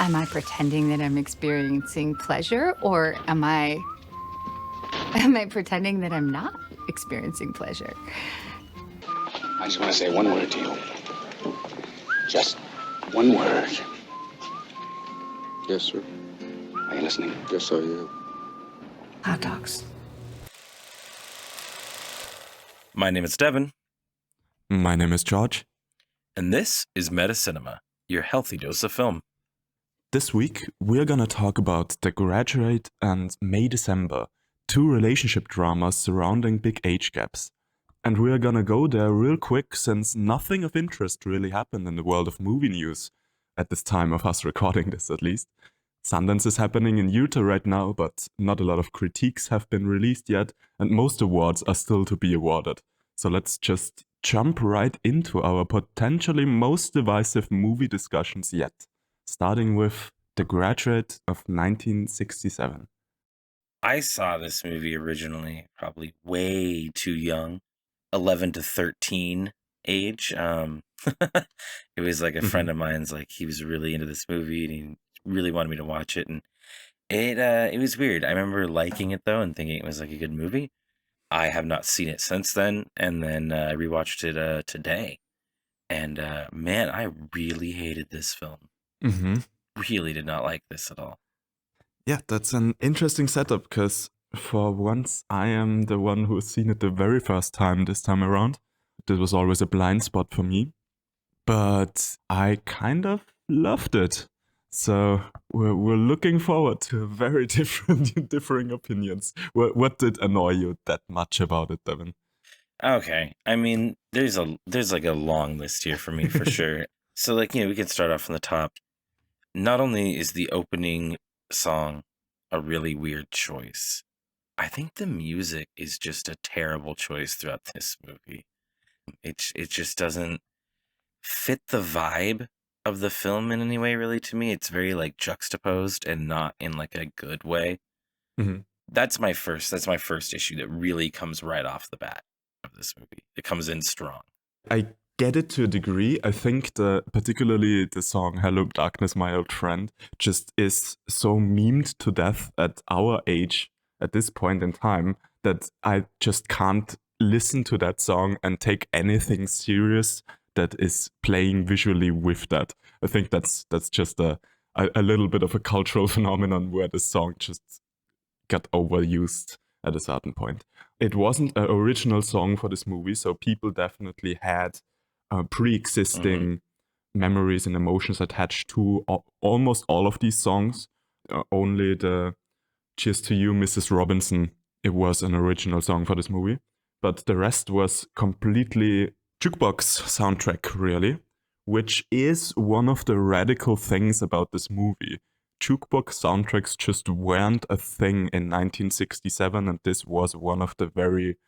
Am I pretending that I'm experiencing pleasure, or am I pretending that I'm not experiencing pleasure? I just want to say one word to you. Just one word. Yes, sir. Are you listening? Yes, I am. Hot dogs. My name is Devyn. My name is George. And this is Medicinema, your healthy dose of film. This week, we're gonna talk about The Graduate and May December, two relationship dramas surrounding big age gaps. And we're gonna go there real quick since nothing of interest really happened in the world of movie news, at this time of us recording this at least. Sundance is happening in Utah right now, but not a lot of critiques have been released yet, and most awards are still to be awarded. So let's just jump right into our potentially most divisive movie discussions yet, starting with The Graduate of 1967. I saw this movie originally, probably way too young, 11 to 13 age. It was like a friend of mine's, like he was really into this movie and he really wanted me to watch it. And it was weird. I remember liking it though and thinking it was like a good movie. I have not seen it since then. And then I rewatched it today. And man, I really hated this film. Really did not like this at all. Yeah, that's an interesting setup because for once I am the one who's seen it the very first time this time around. This was always a blind spot for me, but I kind of loved it. So we're looking forward to very differing opinions. What did annoy you that much about it, Devyn? Okay, I mean, there's like a long list here for me for sure. So like, we can start off from the top. Not only is the opening song a really weird choice, I think the music is just a terrible choice throughout this movie. It just doesn't fit the vibe of the film in any way, really, to me. It's very like juxtaposed and not in like a good way. That's my first issue that really comes right off the bat of this movie. It comes in strong. I get it to a degree. I think particularly the song Hello Darkness, My Old Friend just is so memed to death at our age at this point in time that I just can't listen to that song and take anything serious that is playing visually with that. I think that's just a little bit of a cultural phenomenon where the song just got overused at a certain point. It wasn't an original song for this movie, so people definitely had pre-existing memories and emotions attached to almost all of these songs. Only the Cheers to You, Mrs. Robinson, it was an original song for this movie. But the rest was completely jukebox soundtrack, really, which is one of the radical things about this movie. Jukebox soundtracks just weren't a thing in 1967, and this was one of the very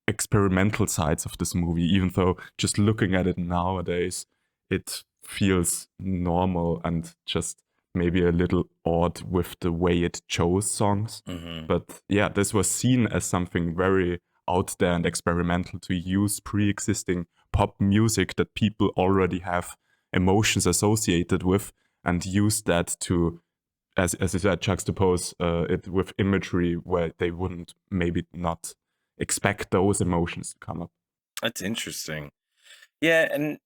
experimental sides of this movie, even though just looking at it nowadays, it feels normal and just maybe a little odd with the way it chose songs. But yeah, this was seen as something very out there and experimental to use pre-existing pop music that people already have emotions associated with and use that to, as I said, juxtapose it with imagery where they wouldn't maybe not expect those emotions to come up. That's interesting. Yeah, and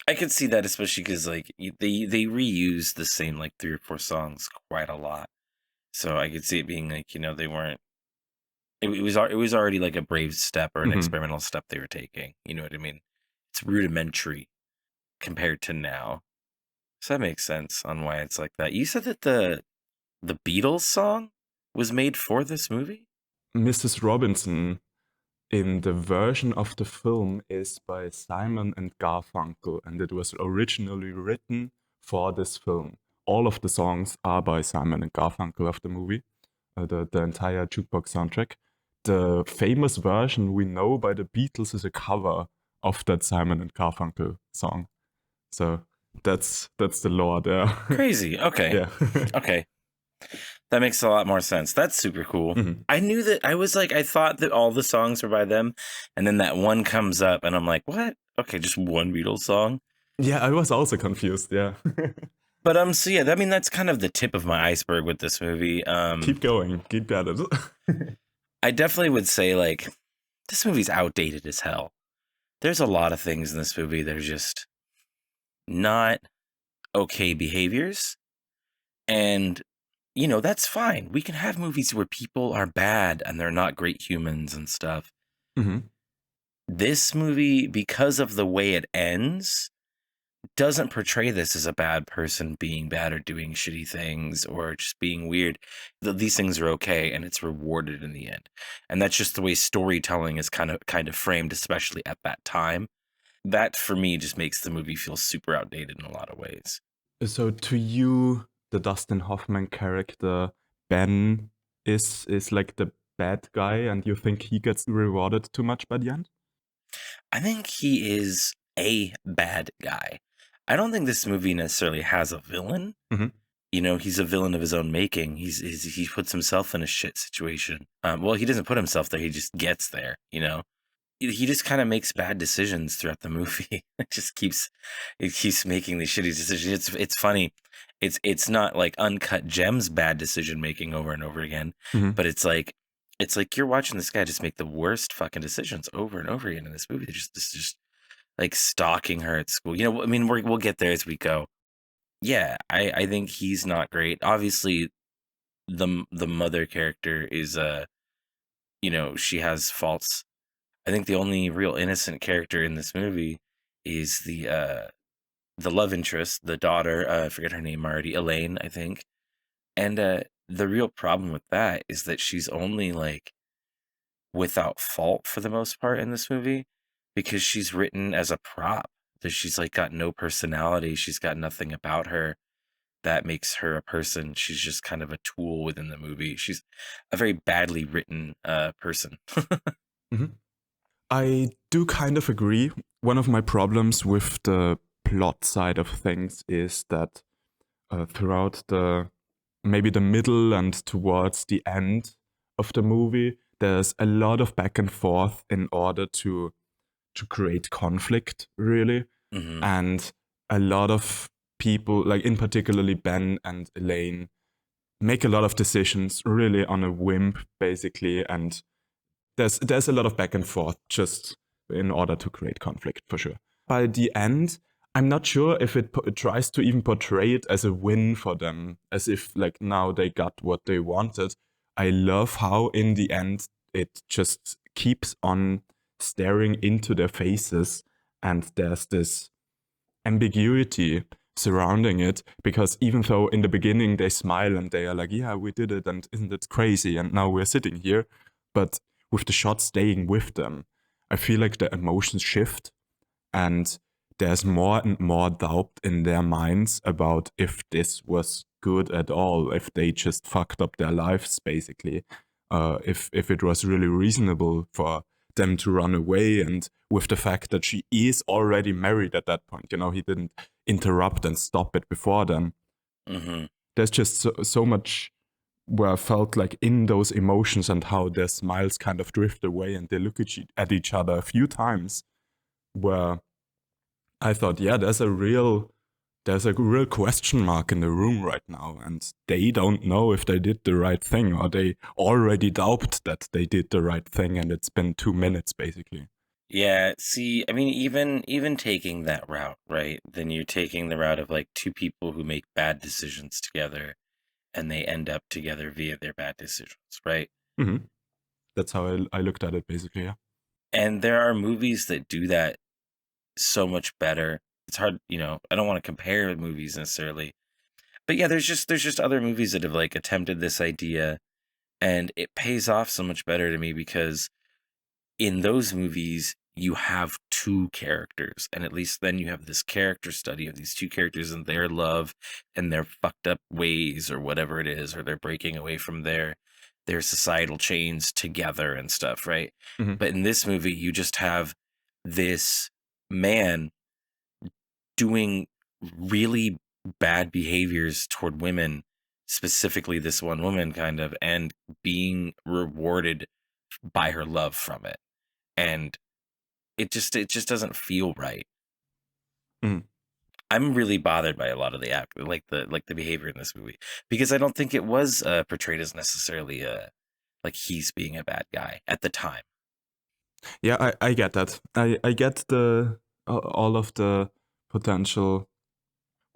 I could see that, especially because like they reuse the same like 3 or 4 songs quite a lot. So I could see it being like, they weren't. It was already like a brave step or an experimental step they were taking. You know what I mean? It's rudimentary compared to now. So that makes sense on why it's like that. You said that the Beatles song was made for this movie? Mrs. Robinson in the version of the film is by Simon and Garfunkel, and it was originally written for this film. All of the songs are by Simon and Garfunkel of the movie, the entire jukebox soundtrack. The famous version we know by the Beatles is a cover of that Simon and Garfunkel song. So that's the lore there. Crazy. Okay. Yeah. Okay. That makes a lot more sense. That's super cool. I knew that. I thought that all the songs were by them, and then that one comes up and I'm like, what? Okay, just one Beatles song? Yeah, I was also confused, yeah. But so yeah, I mean that's kind of the tip of my iceberg with this movie. Keep going. Keep at it. I definitely would say like this movie's outdated as hell. There's a lot of things in this movie that are just not okay behaviors. And, you know, that's fine. We can have movies where people are bad and they're not great humans and stuff. Hmm. This movie, because of the way it ends, doesn't portray this as a bad person being bad or doing shitty things or just being weird. These things are okay and it's rewarded in the end. And that's just the way storytelling is kind of framed, especially at that time. That for me just makes the movie feel super outdated in a lot of ways. So to you, the Dustin Hoffman character, Ben, is like the bad guy, and you think he gets rewarded too much by the end? I think he is a bad guy. I don't think this movie necessarily has a villain. Mhm. You know, he's a villain of his own making. He puts himself in a shit situation. Well, he doesn't put himself there. He just gets there, you know? He just kind of makes bad decisions throughout the movie. It keeps making these shitty decisions. It's funny. It's not like Uncut Gems bad decision making over and over again, Mhm. but it's like you're watching this guy just make the worst fucking decisions over and over again in this movie. Just like stalking her at school. You know, I mean, we'll get there as we go. Yeah, I think he's not great. Obviously, the mother character is you know, she has faults. I think the only real innocent character in this movie is the love interest, the daughter. I forget her name already, Elaine, I think. And the real problem with that is that she's only like without fault for the most part in this movie because she's written as a prop. That she's like got no personality. She's got nothing about her that makes her a person. She's just kind of a tool within the movie. She's a very badly written person. Mhm. I do kind of agree. One of my problems with the plot side of things is that throughout maybe the middle and towards the end of the movie, there's a lot of back and forth in order to create conflict, really. Hmm. And a lot of people, like in particularly Ben and Elaine, make a lot of decisions really on a whim, basically, and there's a lot of back and forth just in order to create conflict, for sure. By the end, I'm not sure if it tries to even portray it as a win for them, as if like now they got what they wanted. I love how in the end it just keeps on staring into their faces, and there's this ambiguity surrounding it, because even though in the beginning they smile and they are like, yeah, we did it and isn't it crazy, and now we're sitting here, but with the shot staying with them, I feel like the emotions shift and there's more and more doubt in their minds about if this was good at all, if they just fucked up their lives, basically. If it was really reasonable for them to run away, and with the fact that she is already married at that point, you know, he didn't interrupt and stop it before then. Hmm. There's just so much where I felt like in those emotions and how their smiles kind of drift away and they look at each other a few times, where I thought, yeah, there's a real question mark in the room right now, and they don't know if they did the right thing, or they already doubt that they did the right thing, and it's been 2 minutes basically. Yeah, see, I mean, even taking that route, right? Then you're taking the route of like two people who make bad decisions together and they end up together via their bad decisions, right? Hmm. That's how I looked at it basically. Yeah. And there are movies that do that so much better. It's hard, you know, I don't want to compare movies necessarily. But yeah, there's just other movies that have like attempted this idea and it pays off so much better to me because in those movies you have two characters, and at least then you have this character study of these two characters and their love and their fucked up ways or whatever it is, or they're breaking away from their societal chains together and stuff, right? Hmm. But in this movie you just have this man doing really bad behaviors toward women, specifically this one woman kind of, and being rewarded by her love from it. And it just doesn't feel right. Mhm. I'm really bothered by a lot of the act, like the behavior in this movie, because I don't think it was portrayed as necessarily like he's being a bad guy at the time. Yeah, I get that. I get the all of the potential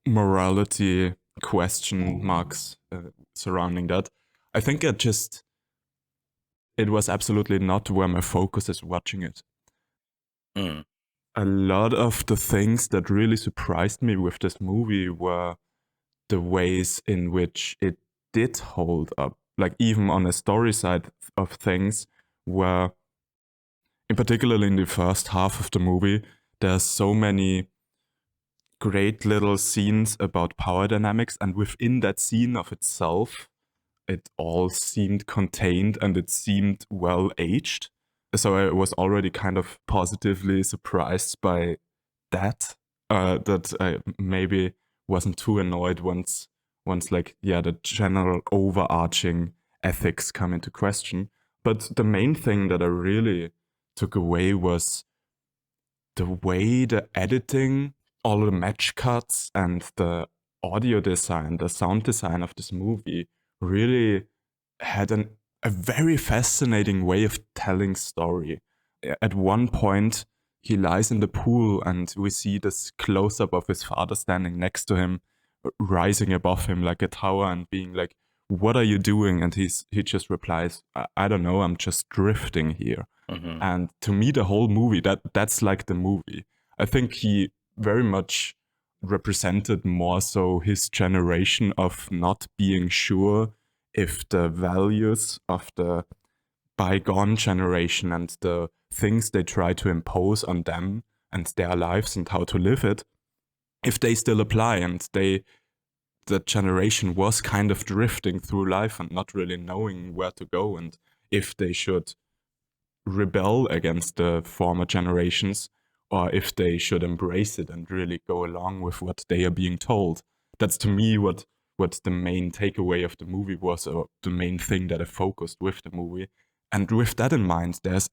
morality question marks surrounding that. I think it was absolutely not where my focus is watching it. Mm. A lot of the things that really surprised me with this movie were the ways in which it did hold up. Like even on a story side of things, where in particular in the first half of the movie, there's so many great little scenes about power dynamics, and within that scene of itself, it all seemed contained and it seemed well aged. So I was already kind of positively surprised by that. That I maybe wasn't too annoyed once like the general overarching ethics come into question. But the main thing that I really took away was the way the editing, all the match cuts, and the audio design, the sound design of this movie really had a very fascinating way of telling story. At one point, he lies in the pool and we see this close-up of his father standing next to him, rising above him like a tower and being like, "What are you doing?" And he just replies, I don't know, I'm just drifting here." Mm-hmm. And to me, the whole movie, that's like the movie. I think he very much represented more so his generation of not being sure if the values of the bygone generation and the things they try to impose on them and their lives and how to live it, if they still apply. And the generation was kind of drifting through life and not really knowing where to go, and if they should rebel against the former generations or if they should embrace it and really go along with what they are being told. That's to me what the main takeaway of the movie was, or the main thing that I focused with the movie. And with that in mind, there's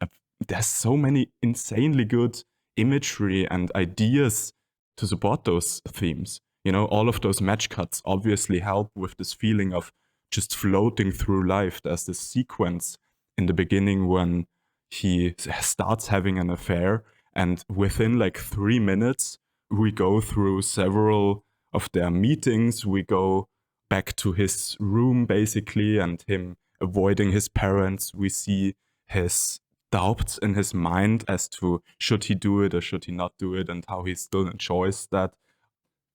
so many insanely good imagery and ideas to support those themes. You know, all of those match cuts obviously help with this feeling of just floating through life. There's this sequence in the beginning when he starts having an affair, and within like 3 minutes, we go through several of their meetings. We go back to his room, basically, and him avoiding his parents. We see his doubts in his mind as to should he do it or should he not do it, and how he still enjoys that.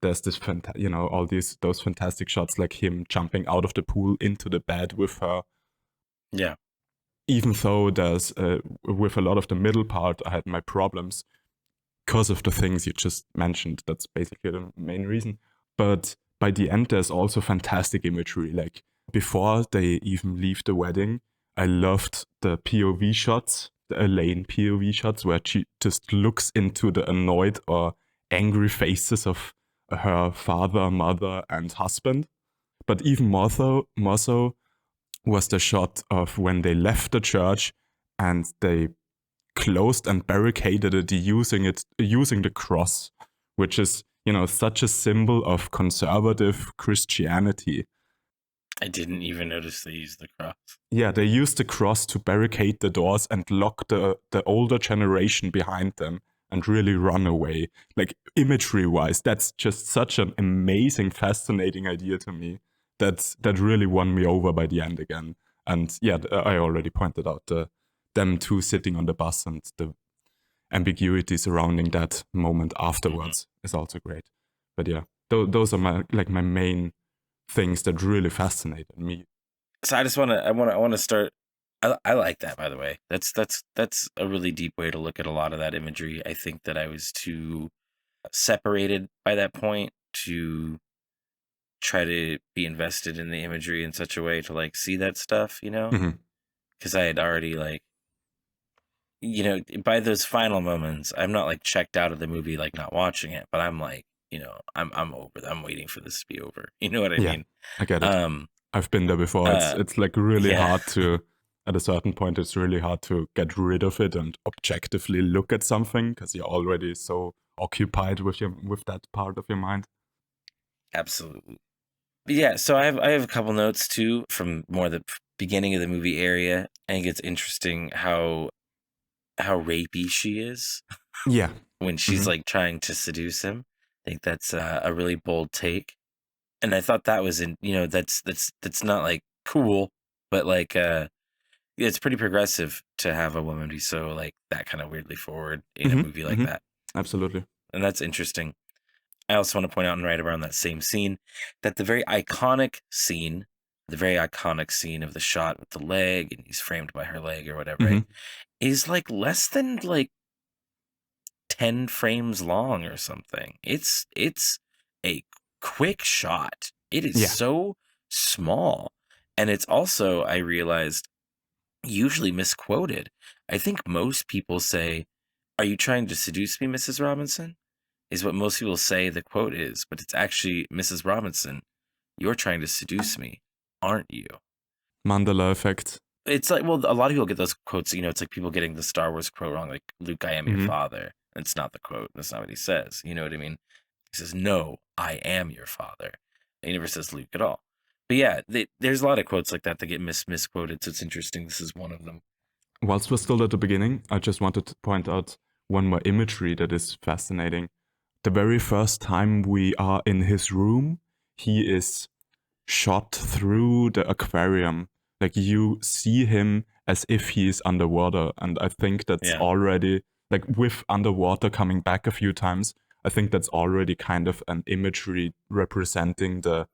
There's this, all those fantastic shots, like him jumping out of the pool into the bed with her. Yeah. Even though there's, with a lot of the middle part, I had my problems because of the things you just mentioned. That's basically the main reason. But by the end, there's also fantastic imagery. Like before they even leave the wedding, I loved the POV shots, the Elaine POV shots, where she just looks into the annoyed or angry faces of her father, mother, and husband. But even more so was the shot of when they left the church and they closed and barricaded it using the cross, which is, such a symbol of conservative Christianity. I didn't even notice they used the cross. Yeah, they used the cross to barricade the doors and lock the older generation behind them and really run away. Like imagery-wise, that's just such an amazing, fascinating idea to me. That really won me over by the end again. And yeah, I already pointed out them two sitting on the bus and the ambiguity surrounding that moment afterwards is also great. But yeah, those are my main things that really fascinated me. So I just want to start. I like that, by the way. That's a really deep way to look at a lot of that imagery. I think that I was too separated by that point to try to be invested in the imagery in such a way to like see that stuff, because I had already by those final moments, I'm not like checked out of the movie, like not watching it, but I'm like, I'm over. I'm waiting for this to be over. You know what I mean? I get it. I've been there before. It's like really hard to, at a certain point, it's really hard to get rid of it and objectively look at something because you're already so occupied with that part of your mind. Absolutely. Yeah, so I have a couple notes too from more the beginning of the movie area. I think it's interesting how rapey she is Yeah. when she's like trying to seduce him. I think that's a really bold take, and I thought that was that's not like cool, but like it's pretty progressive to have a woman be so like that kind of weirdly forward in a movie like that. Absolutely. And that's interesting. I also want to point out, and right around that same scene, that the very iconic scene of the shot with the leg, and he's framed by her leg or whatever, right, is like less than like 10 frames long or something. It's a quick shot. It is so small. And it's also, I realized, usually misquoted. I think most people say, "Are you trying to seduce me, Mrs. Robinson?" is what most people say the quote is, but it's actually, "Mrs. Robinson, you're trying to seduce me, aren't you?" Mandala effect. It's like, well, a lot of people get those quotes, it's like people getting the Star Wars quote wrong, like, "Luke, I am your father." It's not the quote. That's not what he says. You know what I mean? He says, "No, I am your father." He never says Luke at all. But yeah, there's a lot of quotes like that get misquoted, so it's interesting. This is one of them. Whilst we're still at the beginning, I just wanted to point out one more imagery that is fascinating. The very first time we are in his room, he is shot through the aquarium. Like you see him as if he is underwater. And I think that's already, like with underwater coming back a few times, I think that's already kind of an imagery representing the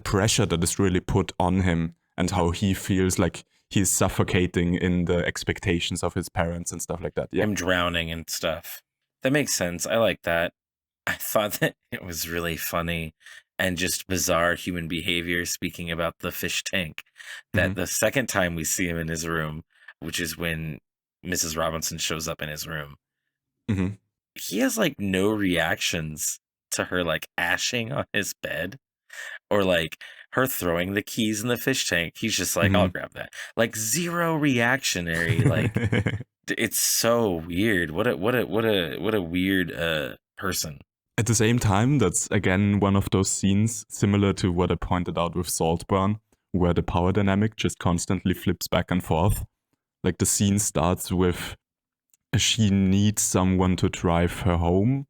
pressure that is really put on him and how he feels like he's suffocating in the expectations of his parents and stuff like that. Yeah. Him drowning and stuff. That makes sense. I like that. I thought that it was really funny and just bizarre human behavior, speaking about the fish tank, that the second time we see him in his room, which is when Mrs. Robinson shows up in his room, he has like no reactions to her like ashing on his bed or like her throwing the keys in the fish tank. He's just like, "I'll grab that." Like zero reactionary. Like it's so weird. What a weird person. At the same time, that's again one of those scenes similar to what I pointed out with Saltburn, where the power dynamic just constantly flips back and forth. Like the scene starts with she needs someone to drive her home.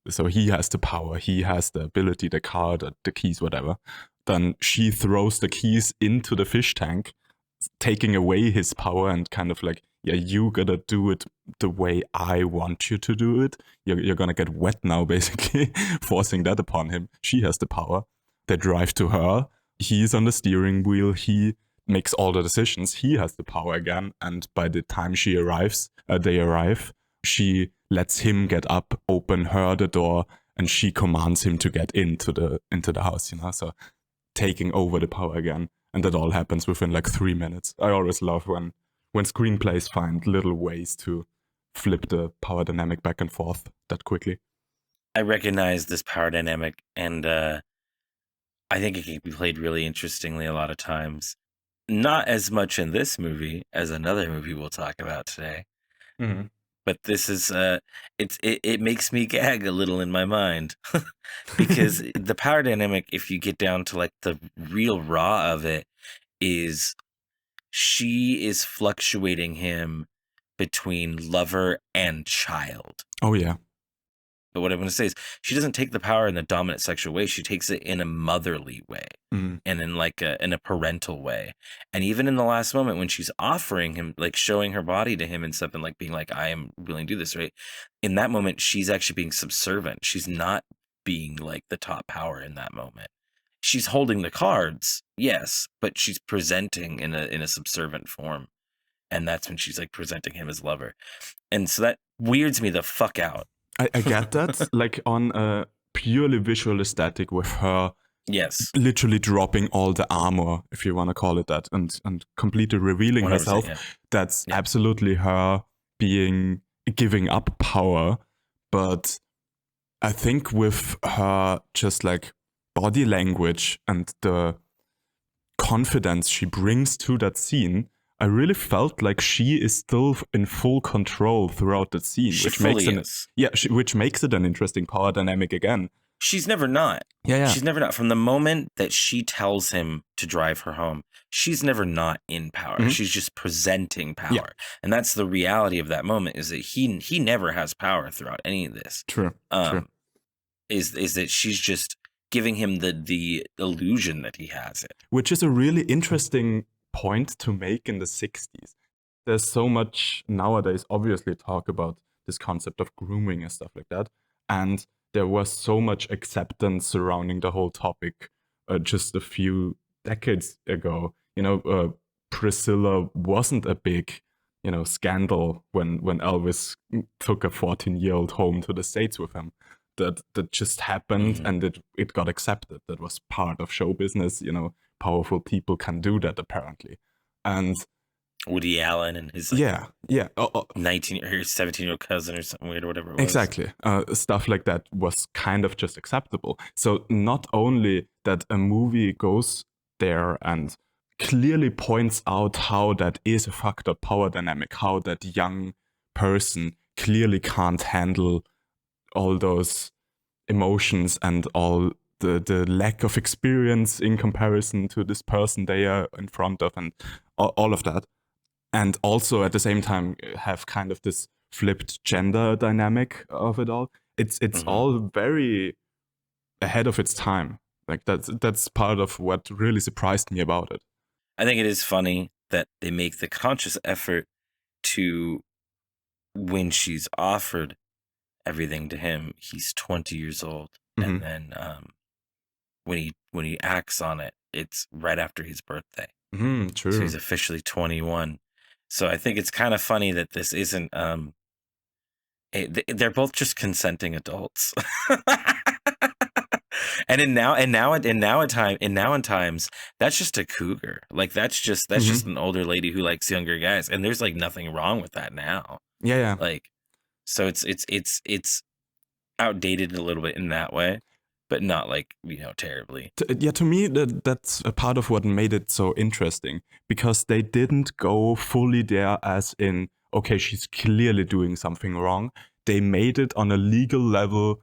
So he has the power, he has the ability, the car, the keys, whatever. Then she throws the keys into the fish tank, taking away his power and kind of like, "Yeah, you gotta do it the way I want you to do it. You're gonna get wet now," basically, forcing that upon him. She has the power. They drive to her. He's on the steering wheel. He makes all the decisions. He has the power again. And by the time they arrive, she lets him get up, open her the door, and she commands him to get into the house, So taking over the power again. And that all happens within like 3 minutes. I always love when screenplays find little ways to flip the power dynamic back and forth that quickly. I recognize this power dynamic, and I think it can be played really interestingly a lot of times. Not as much in this movie as another movie we'll talk about today. But this is it makes me gag a little in my mind because the power dynamic, if you get down to like the real raw of it, is she is fluctuating him between lover and child. Oh yeah. But what I'm going to say is she doesn't take the power in the dominant sexual way. She takes it in a motherly way and in like in a parental way. And even in the last moment when she's offering him, like showing her body to him and stuff and like being like, "I am willing to do this," right? In that moment, she's actually being subservient. She's not being like the top power in that moment. She's holding the cards, yes, but she's presenting in a subservient form. And that's when she's like presenting him as lover. And so that weirds me the fuck out. I get that, like on a purely visual aesthetic with her literally dropping all the armor, if you want to call it that, and completely revealing herself. That's absolutely her giving up power. But I think with her just like body language and the confidence she brings to that scene, I really felt like she is still in full control throughout the scene, She fully is. which makes it an interesting power dynamic again. She's never not. Yeah. She's never not. From the moment that she tells him to drive her home, she's never not in power. Mhm. She's just presenting power. Yeah. And that's the reality of that moment, is that he never has power throughout any of this. True. Is that she's just giving him the illusion that he has it. Which is a really interesting point to make in the 60s. There's so much nowadays, obviously, talk about this concept of grooming and stuff like that. And there was so much acceptance surrounding the whole topic just a few decades ago. Priscilla wasn't a big, scandal when Elvis took a 14-year-old home to the States with him. That just happened, and it got accepted. That was part of show business. Powerful people can do that, apparently. And Woody Allen and his 19 or 17-year-old cousin or something weird or whatever it was. Exactly. Stuff like that was kind of just acceptable. So not only that a movie goes there and clearly points out how that is a fucked up power dynamic, how that young person clearly can't handle all those emotions and all the lack of experience in comparison to this person they are in front of, and all of that. And also at the same time have kind of this flipped gender dynamic of it all. It's all very ahead of its time. Like that's part of what really surprised me about it. I think it is funny that they make the conscious effort to, when she's offered everything to him, he's 20 years old. And then when he acts on it, it's right after his birthday. True. So he's officially 21. So I think it's kind of funny that this isn't they're both just consenting adults. And in times, that's just a cougar. Like that's just an older lady who likes younger guys, and there's like nothing wrong with that now. Yeah. Like, so it's outdated a little bit in that way, but not like, terribly. To me, that's a part of what made it so interesting, because they didn't go fully there as in, okay, she's clearly doing something wrong. They made it on a legal level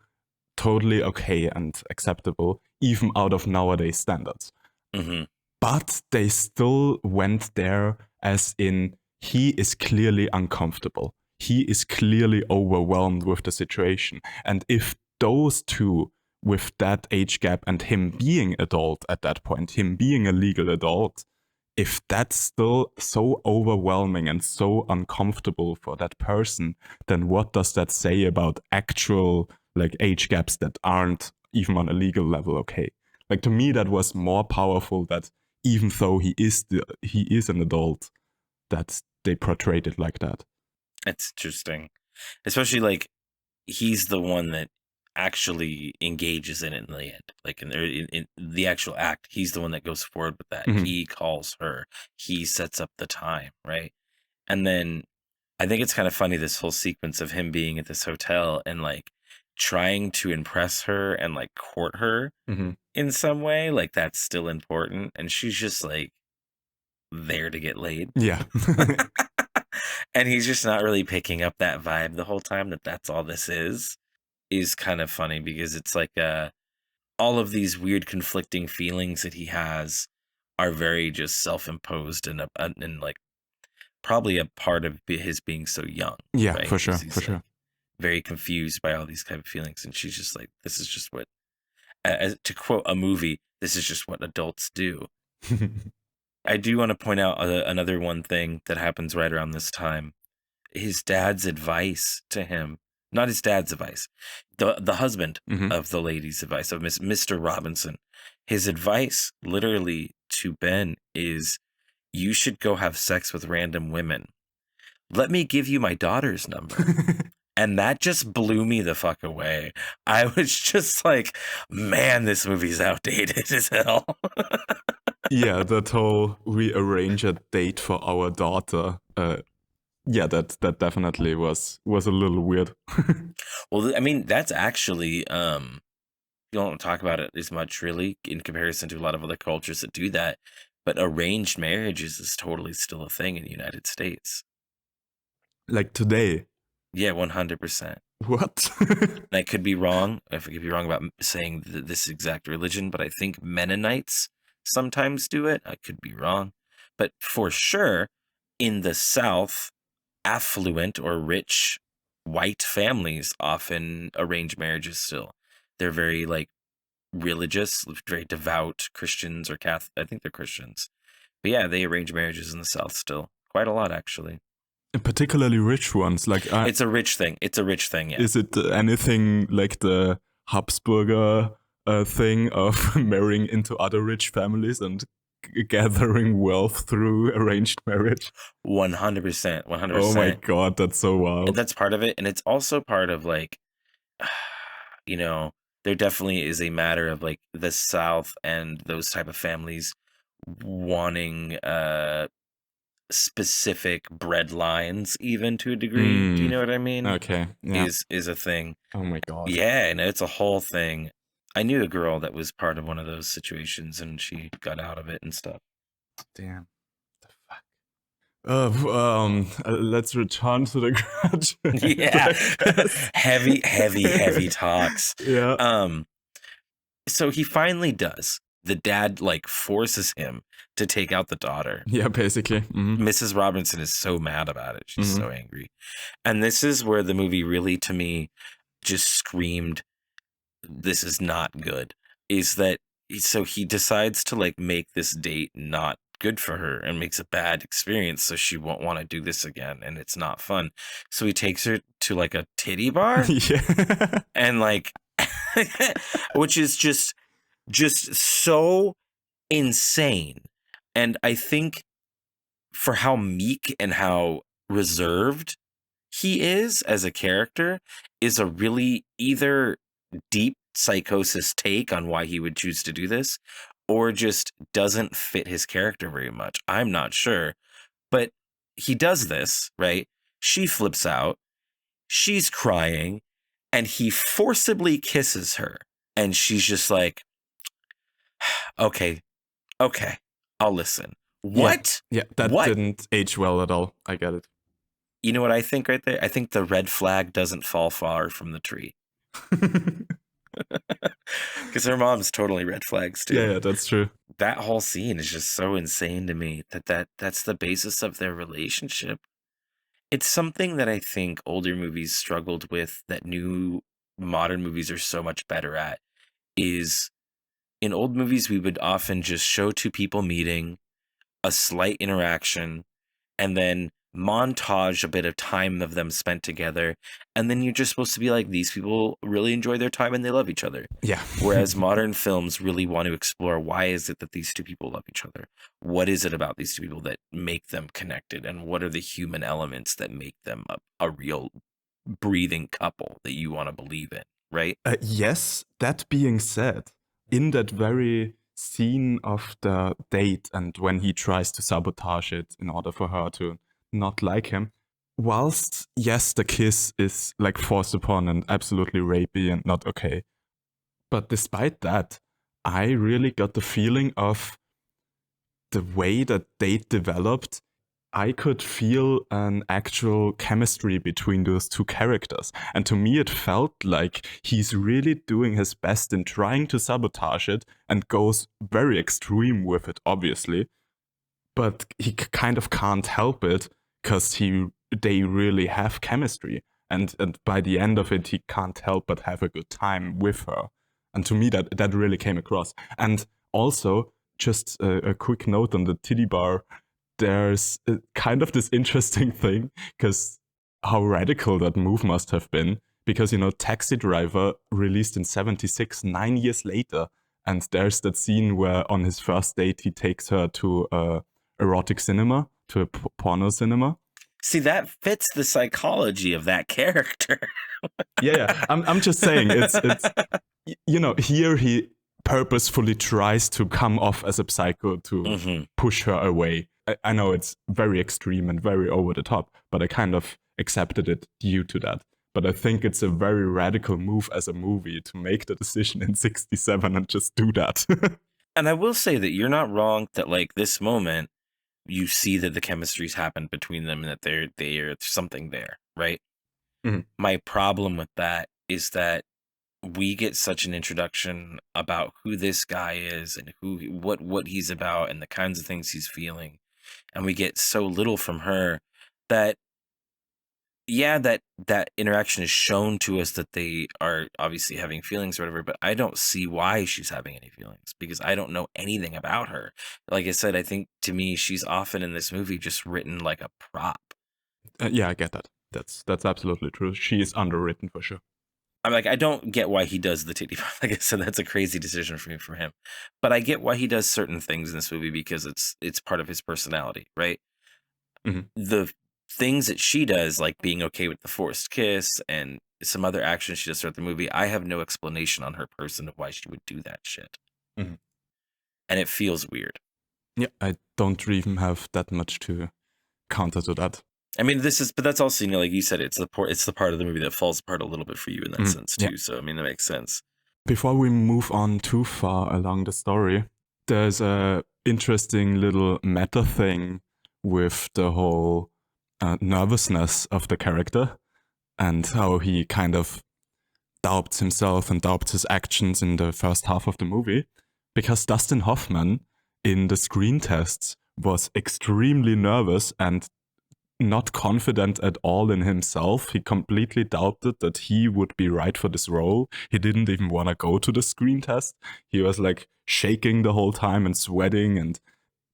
totally okay and acceptable, even out of nowadays standards. But they still went there as in, he is clearly uncomfortable. He is clearly overwhelmed with the situation. And if those two, with that age gap and him being adult at that point, him being a legal adult, if that's still so overwhelming and so uncomfortable for that person, then what does that say about actual like age gaps that aren't even on a legal level okay? Like, to me, that was more powerful, that even though he is an adult, that they portrayed it like that. It's interesting, especially like he's the one that actually engages in it in the end. Like in the actual act, he's the one that goes forward with that. He calls her, he sets up the time, right? And then I think it's kind of funny, this whole sequence of him being at this hotel and like trying to impress her and like court her in some way. Like that's still important, and she's just like there to get laid. Yeah. And he's just not really picking up that vibe the whole time, that's all this is kind of funny, because it's like all of these weird conflicting feelings that he has are very just self-imposed and like probably a part of his being so young. Yeah, right? for sure, He's like very confused by all these kind of feelings, and she's just like, this is just what, to quote a movie, this is just what adults do. I do want to point out another one thing that happens right around this time. His dad's advice to him, not his dad's advice, the husband of the lady's advice, of Mr. Robinson. His advice literally to Ben is, you should go have sex with random women. Let me give you my daughter's number. And that just blew me the fuck away. I was just like, man, this movie's outdated as hell. Yeah, that whole rearrange a date for our daughter. Yeah, that definitely was a little weird. Well, I mean, that's actually, you don't talk about it as much really in comparison to a lot of other cultures that do that. But arranged marriages is totally still a thing in the United States. Like today. Yeah, 100%. What? I could be wrong. I could be wrong about saying this exact religion, but I think Mennonites sometimes do it. I could be wrong. But for sure, in the South, affluent or rich white families often arrange marriages still. They're very like religious, very devout Christians or Catholic. I think they're Christians. But yeah, they arrange marriages in the South still. Quite a lot, actually. Particularly rich ones. Like it's a rich thing. It's a rich thing, yeah. Is it anything like the Habsburger thing of marrying into other rich families and gathering wealth through arranged marriage? 100%. 100%. Oh my God, that's so wild. And that's part of it. And it's also part of like, you know, there definitely is a matter of like the South and those type of families wanting specific bread lines, even to a degree. Do you know what I mean? Okay. Yeah. Is a thing. Oh my God. Yeah, and it's a whole thing. I knew a girl that was part of one of those situations, and she got out of it and stuff. Damn. The fuck. Let's return to the Grudge. Yeah. heavy talks. Yeah. So he finally does. The dad like forces him to take out the daughter. Yeah, basically. Mm-hmm. Mrs. Robinson is so mad about it. She's so angry. And this is where the movie really, to me, just screamed, this is not good. Is that so he decides to like make this date not good for her and makes a bad experience, so she won't want to do this again, and it's not fun. So he takes her to like a titty bar. Yeah. And like which is just so insane. And I think for how meek and how reserved he is as a character is a really either deep psychosis take on why he would choose to do this, or just doesn't fit his character very much. I'm not sure. But he does this, right? She flips out. She's crying. And he forcibly kisses her. And she's just like, okay, I'll listen. What? Yeah, that What? didn't age well at all. I get it. You know what I think right there? I think the red flag doesn't fall far from the tree. Because her mom's totally red flags too. Yeah, that's true. That whole scene is just so insane to me that's the basis of their relationship. It's something that I think older movies struggled with that new modern movies are so much better at. Is in old movies we would often just show two people meeting, a slight interaction, and then montage a bit of time of them spent together, and then you're just supposed to be like, these people really enjoy their time and they love each other. Yeah. Whereas modern films really want to explore, why is it that these two people love each other? What is it about these two people that make them connected? And what are the human elements that make them a real breathing couple that you want to believe in, right? Yes, that being said, in that very scene of the date and when he tries to sabotage it in order for her to not like him, whilst yes, the kiss is like forced upon and absolutely rapey and not okay, but despite that, I really got the feeling of the way that date developed. I could feel an actual chemistry between those two characters. And to me, it felt like he's really doing his best in trying to sabotage it and goes very extreme with it, obviously. But he kind of can't help it because they really have chemistry. And by the end of it, he can't help but have a good time with her. And to me, that really came across. And also, just a quick note on the titty bar, there's kind of this interesting thing, because how radical that move must have been. Because, Taxi Driver released in 1976, 9 years later. And there's that scene where on his first date, he takes her to erotic cinema, to a porno cinema. See, that fits the psychology of that character. Yeah. I'm just saying, it's here he purposefully tries to come off as a psycho to push her away. I know it's very extreme and very over the top, but I kind of accepted it due to that. But I think it's a very radical move as a movie to make the decision in 1967 and just do that. And I will say that you're not wrong that like this moment, you see that the chemistry's happened between them and that there's something there, right? Mhm. My problem with that is that we get such an introduction about who this guy is and what he's about and the kinds of things he's feeling, and we get so little from her that that interaction is shown to us that they are obviously having feelings or whatever, but I don't see why she's having any feelings because I don't know anything about her. Like I said, I think to me she's often in this movie just written like a prop. Yeah, I get that. That's absolutely true. She is underwritten for sure. I'm like, I don't get why he does the titty pop. Like I said, that's a crazy decision for him. But I get why he does certain things in this movie because it's part of his personality, right? Mhm. The things that she does, like being okay with the forced kiss and some other actions she does throughout the movie, I have no explanation on her person of why she would do that shit. Mhm. And it feels weird. Yeah, I don't even have that much to counter to that. I mean, but that's also, like you said, it's the part of the movie that falls apart a little bit for you in that sense too. Yeah. So I mean, that makes sense. Before we move on too far along the story, there's a interesting little meta thing with the whole nervousness of the character and how he kind of doubts himself and doubts his actions in the first half of the movie. Because Dustin Hoffman in the screen tests was extremely nervous and not confident at all in himself. He completely doubted that he would be right for this role. He didn't even want to go to the screen test. He was like shaking the whole time and sweating and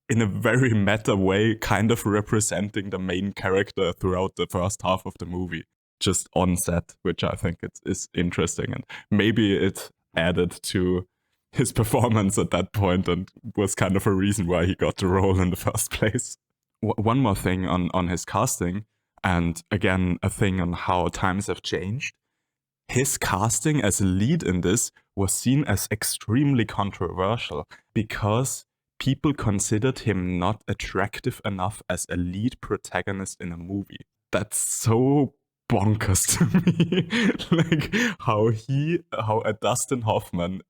in a very meta way, kind of representing the main character throughout the first half of the movie, just on set, which I think is interesting. And maybe it added to his performance at that point and was kind of a reason why he got the role in the first place. One more thing on his casting, and again, a thing on how times have changed. His casting as a lead in this was seen as extremely controversial because people considered him not attractive enough as a lead protagonist in a movie. That's so bonkers to me. Like how a Dustin Hoffman,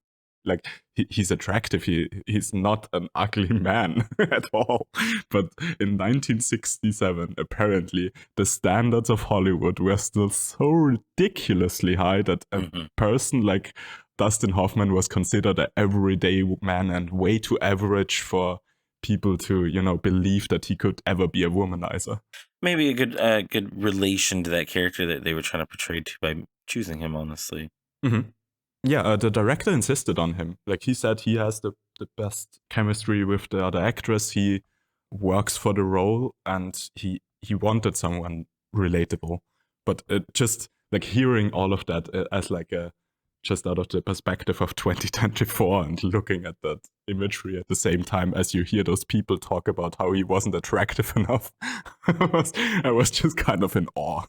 like he's attractive. He's not an ugly man at all. But in 1967, apparently, the standards of Hollywood were still so ridiculously high that a person like Dustin Hoffman was considered an everyday man and way too average for people to, believe that he could ever be a womanizer. Maybe a good relation to that character that they were trying to portray by choosing him, honestly. Mm-hmm. Yeah, the director insisted on him. Like he said, he has the best chemistry with the other actress. He works for the role, and he wanted someone relatable. But just like hearing all of that as like just out of the perspective of 2024 and looking at that imagery at the same time as you hear those people talk about how he wasn't attractive enough, I was just kind of in awe.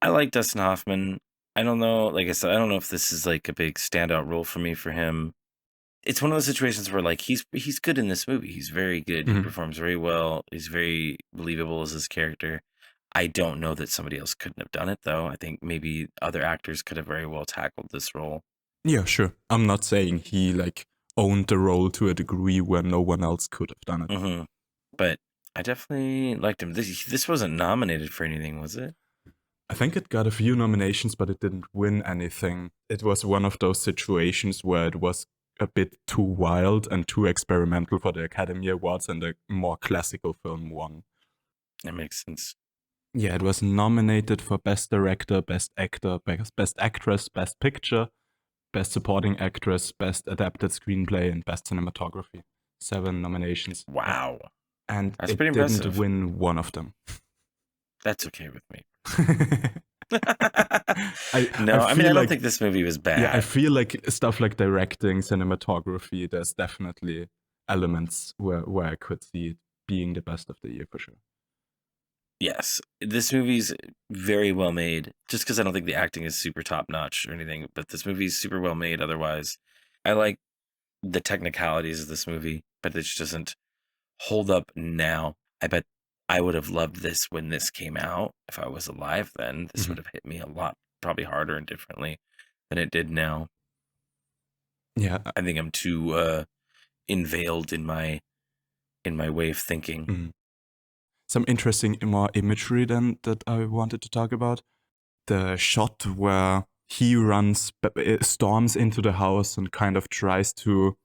I like Dustin Hoffman. I don't know, like I said, I don't know if this is like a big standout role for me for him. It's one of those situations where like he's good in this movie. He's very good. He performs very well. He's very believable as his character. I don't know that somebody else couldn't have done it though. I think maybe other actors could have very well tackled this role. Yeah, sure. I'm not saying he like owned the role to a degree where no one else could have done it. But I definitely liked him. This wasn't nominated for anything, was it? I think it got a few nominations, but it didn't win anything. It was one of those situations where it was a bit too wild and too experimental for the Academy Awards, and a more classical film won. That makes sense. Yeah, it was nominated for Best Director, Best Actor, Best Actress, Best Picture, Best Supporting Actress, Best Adapted Screenplay, and Best Cinematography. 7 nominations. Wow. And That's it pretty impressive. Didn't win one of them. That's okay with me. I don't think this movie was bad. Yeah, I feel like stuff like directing, cinematography, there's definitely elements where I could see it being the best of the year for sure. Yes, this movie's very well made, just because I don't think the acting is super top notch or anything, but this movie's super well made otherwise. I like the technicalities of this movie, but it just doesn't hold up now. I bet I would have loved this when this came out. If I was alive then, this would have hit me a lot, probably harder and differently than it did now. Yeah. I think I'm too inveiled in my way of thinking. Mm. Some interesting more imagery then that I wanted to talk about. The shot where he storms into the house and kind of tries to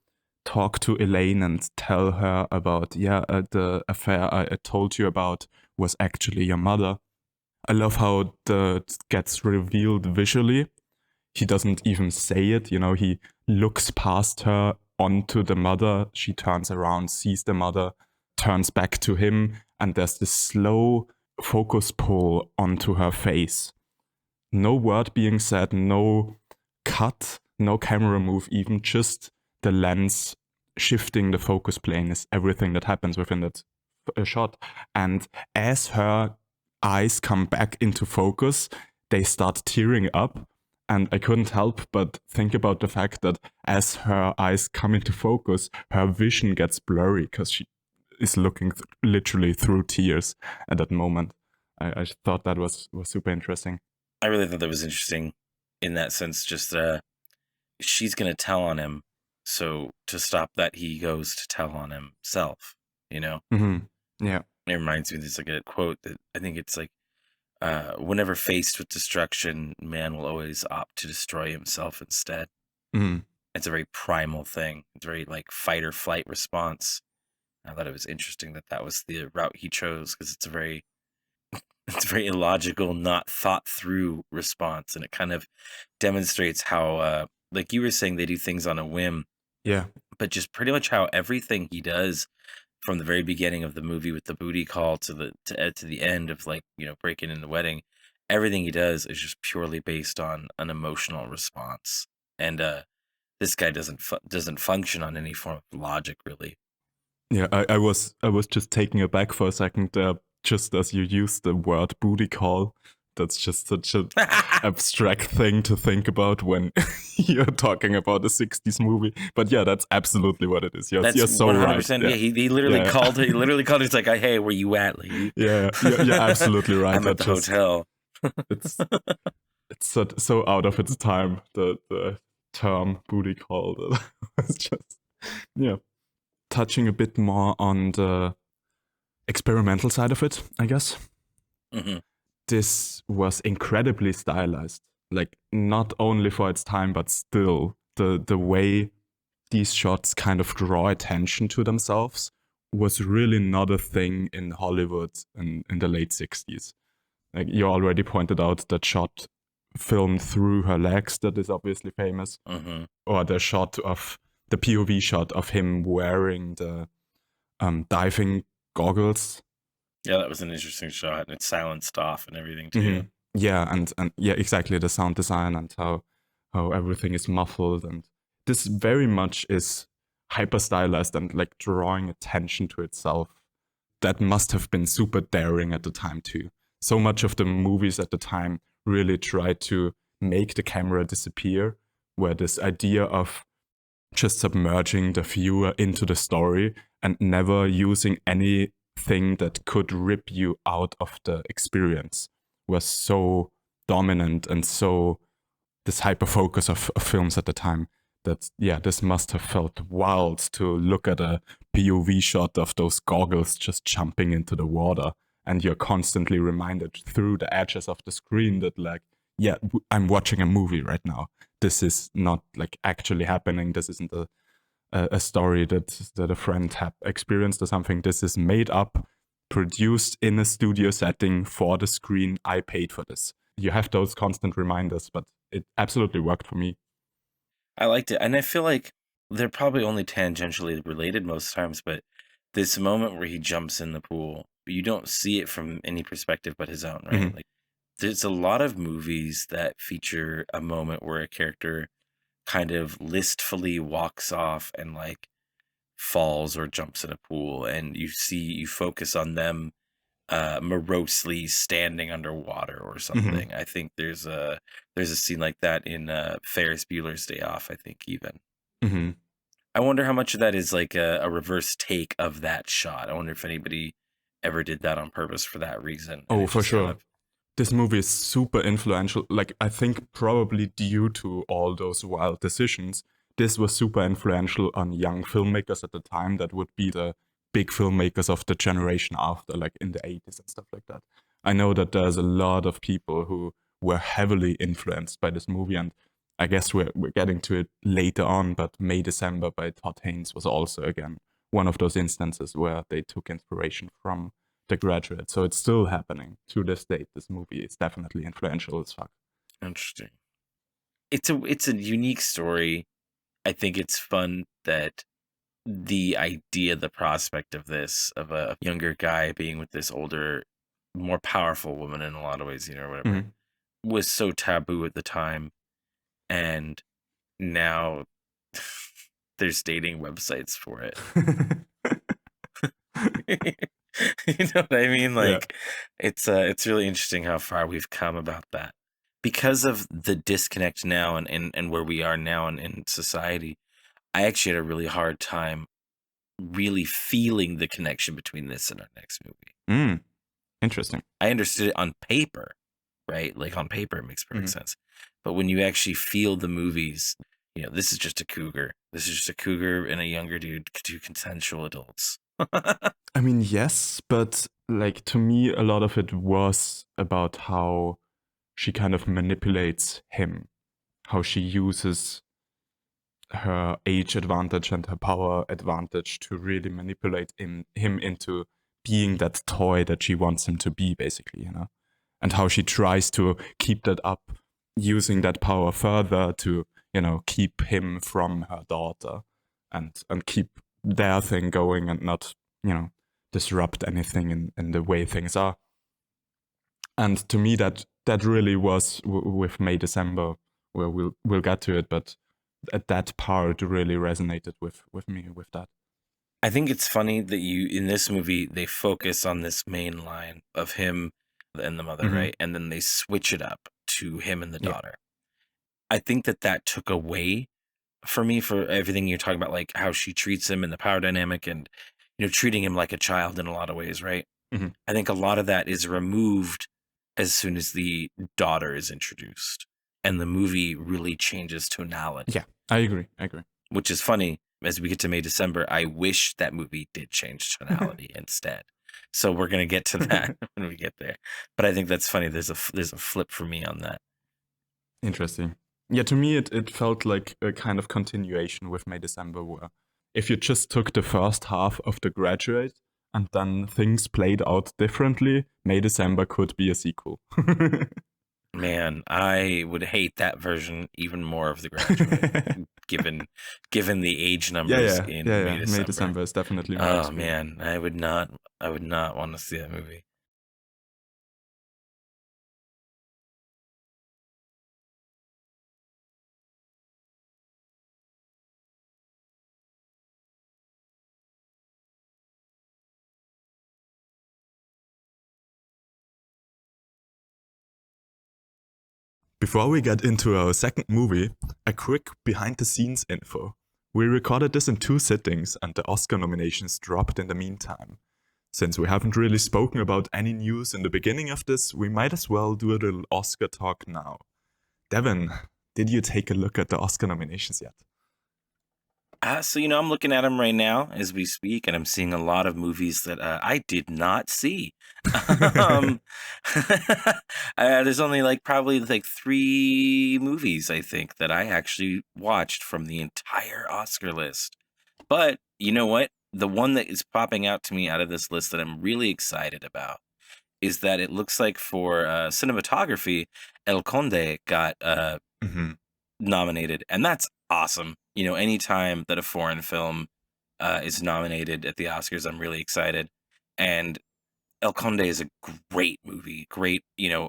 talk to Elaine and tell her about, the affair I told you about was actually your mother. I love how that gets revealed visually. He doesn't even say it, he looks past her onto the mother. She turns around, sees the mother, turns back to him, and there's this slow focus pull onto her face. No word being said, no cut, no camera move, even just the lens shifting the focus plane is everything that happens within that shot. And as her eyes come back into focus, they start tearing up. And I couldn't help but think about the fact that as her eyes come into focus, her vision gets blurry because she is looking literally through tears at that moment. I thought that was super interesting. I really thought that was interesting in that sense. Just she's going to tell on him. So to stop that, he goes to tell on himself, Mm-hmm. Yeah. It reminds me, there's like a quote that I think it's like, whenever faced with destruction, man will always opt to destroy himself instead. Mm-hmm. It's a very primal thing. It's very like fight or flight response. I thought it was interesting that was the route he chose, because it's a very illogical, not thought through response. And it kind of demonstrates how, like you were saying, they do things on a whim. Yeah. But just pretty much how everything he does from the very beginning of the movie with the booty call to the end of, like, breaking in the wedding, everything he does is just purely based on an emotional response. And this guy doesn't function on any form of logic, really. Yeah, I was just taken aback for a second there, just as you used the word booty call. That's just such an abstract thing to think about when you're talking about a 60s movie. But yeah, that's absolutely what it is. You're so 100%, right. Yeah, he literally called it. He literally called it. It's like, hey, where you at? Like, yeah, you're absolutely right. I'm at the hotel. it's so out of its time, the term booty call. It's just, touching a bit more on the experimental side of it, I guess. Mm-hmm. This was incredibly stylized, like not only for its time, but still the way these shots kind of draw attention to themselves was really not a thing in Hollywood in the late 60s. Like you already pointed out, that shot filmed through her legs that is obviously famous, mm-hmm. or the POV shot of him wearing the diving goggles. Yeah, that was an interesting shot, and it's silenced off and everything too. Mm-hmm. Yeah, and yeah, exactly, the sound design and how everything is muffled, and this very much is hyper stylized and like drawing attention to itself. That must have been super daring at the time too. So much of the movies at the time really tried to make the camera disappear, where this idea of just submerging the viewer into the story and never using anything that could rip you out of the experience was so dominant, and so this hyper focus of films at the time, that this must have felt wild to look at a POV shot of those goggles just jumping into the water, and you're constantly reminded through the edges of the screen that, like, I'm watching a movie right now. This is not like actually happening. This isn't a story that a friend had experienced or something. This is made up, produced in a studio setting for the screen. I paid for this. You have those constant reminders, but it absolutely worked for me. I liked it, and I feel like they're probably only tangentially related most times, but this moment where he jumps in the pool, you don't see it from any perspective but his own, right? Mm-hmm. Like, there's a lot of movies that feature a moment where a character kind of listfully walks off and like falls or jumps in a pool, and you focus on them morosely standing underwater or something. Mm-hmm. I think there's a scene like that in Ferris Bueller's Day Off, I think, even. Mm-hmm. I wonder how much of that is like a reverse take of that shot. I wonder if anybody ever did that on purpose for that reason. Oh, for sure. This movie is super influential. Like, I think probably due to all those wild decisions, this was super influential on young filmmakers at the time that would be the big filmmakers of the generation after, like in the 80s and stuff like that. I know that there's a lot of people who were heavily influenced by this movie, and I guess we're getting to it later on, but May December by Todd Haynes was also, again, one of those instances where they took inspiration from The Graduate. So it's still happening to this date. This movie is definitely influential as fuck. Interesting. It's a unique story. I think it's fun that the idea, the prospect of this, of a younger guy being with this older, more powerful woman in a lot of ways, or whatever, was so taboo at the time. And now there's dating websites for it. You know what I mean? Like, it's really interesting how far we've come about that. Because of the disconnect now and where we are now in society, I actually had a really hard time really feeling the connection between this and our next movie. Interesting. I understood it on paper, right? Like on paper, it makes perfect sense. But when you actually feel the movies, this is just a cougar. This is just a cougar and a younger dude, two consensual adults. I mean, yes, but like to me, a lot of it was about how she kind of manipulates him, how she uses her age advantage and her power advantage to really manipulate him into being that toy that she wants him to be, basically, and how she tries to keep that up, using that power further to, keep him from her daughter and keep their thing going and not, disrupt anything in the way things are. And to me, that really was with May December, where we'll get to it, but that part really resonated with me with that. I think it's funny that in this movie, they focus on this main line of him and the mother, right? And then they switch it up to him and the daughter. I think that took away for me for everything you're talking about, like how she treats him and the power dynamic and, treating him like a child in a lot of ways, right? I think a lot of that is removed as soon as the daughter is introduced and the movie really changes tonality. Yeah, I agree. Which is funny. As we get to May December, I wish that movie did change tonality instead. So we're going to get to that when we get there. But I think that's funny. There's a flip for me on that. Interesting. Yeah, to me, it felt like a kind of continuation with May December, where if you just took the first half of The Graduate and then things played out differently, May December could be a sequel. Man, I would hate that version even more of The Graduate, given the age numbers in May December. May December is definitely more Oh man, I would not want to see that movie. Before we get into our second movie, a quick behind-the-scenes info. We recorded this in 2 sittings and the Oscar nominations dropped in the meantime. Since we haven't really spoken about any news in the beginning of this, we might as well do a little Oscar talk now. Devyn, did you take a look at the Oscar nominations yet? So, I'm looking at them right now as we speak, and I'm seeing a lot of movies that I did not see. There's only probably 3 movies, I think, that I actually watched from the entire Oscar list. But you know what? The one that is popping out to me out of this list that I'm really excited about is that it looks like for cinematography, El Conde got nominated, and that's awesome. Anytime that a foreign film is nominated at the Oscars, I'm really excited. And El Conde is a great movie, great,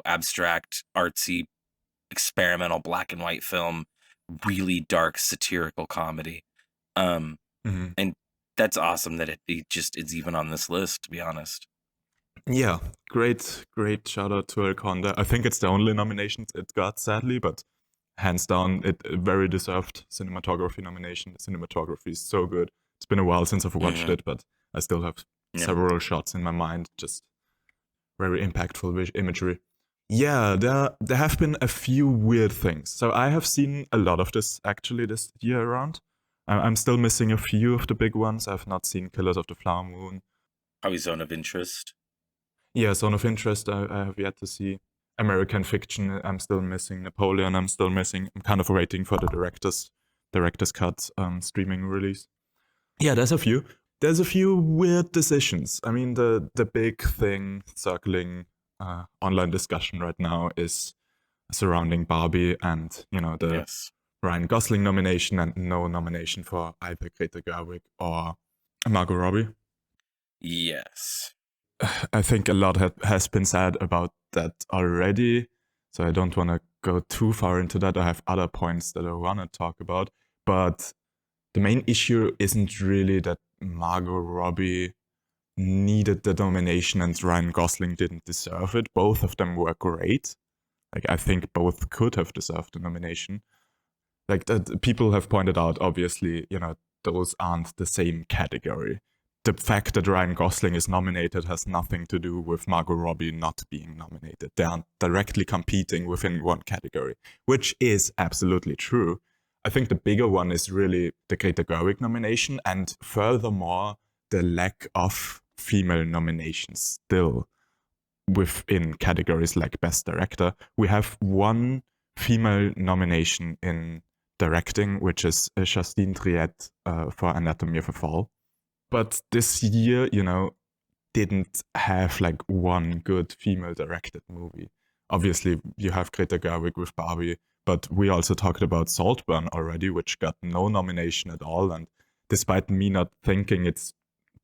abstract, artsy, experimental black and white film, really dark satirical comedy. And that's awesome that it's even on this list, to be honest. Yeah, great shout out to El Conde. I think it's the only nomination it got, sadly, but hands down, it very deserved cinematography nomination. The cinematography is so good. It's been a while since I've watched it, but I still have several shots in my mind, just very impactful imagery. Yeah, there have been a few weird things. So I have seen a lot of this actually this year around. I'm still missing a few of the big ones. I've not seen Killers of the Flower Moon. Probably Zone of Interest. Yeah, Zone of Interest I have yet to see. American Fiction I'm still missing. Napoleon I'm still missing. I'm kind of waiting for the director's cut streaming release. Yeah, there's a few. There's a few weird decisions. I mean, the big thing circling online discussion right now is surrounding Barbie and, you know, the Yes. Ryan Gosling nomination and no nomination for either Greta Gerwig or Margot Robbie. Yes. I think a lot has been said about that already, so I don't want to go too far into that. I have other points that I want to talk about, but the main issue isn't really that Margot Robbie needed the nomination and Ryan Gosling didn't deserve it. Both of them were great. Like, I think both could have deserved the nomination. Like, that people have pointed out, obviously, you know, those aren't the same category. The fact that Ryan Gosling is nominated has nothing to do with Margot Robbie not being nominated. They aren't directly competing within one category, which is absolutely true. I think the bigger one is really the Greta Gerwig nomination, and furthermore, the lack of female nominations still within categories like Best Director. We have one female nomination in directing, which is Justine Triet for Anatomy of a Fall. But this year, you know, didn't have like one good female directed movie. Obviously, you have Greta Gerwig with Barbie, but we also talked about Saltburn already, which got no nomination at all. And despite me not thinking it's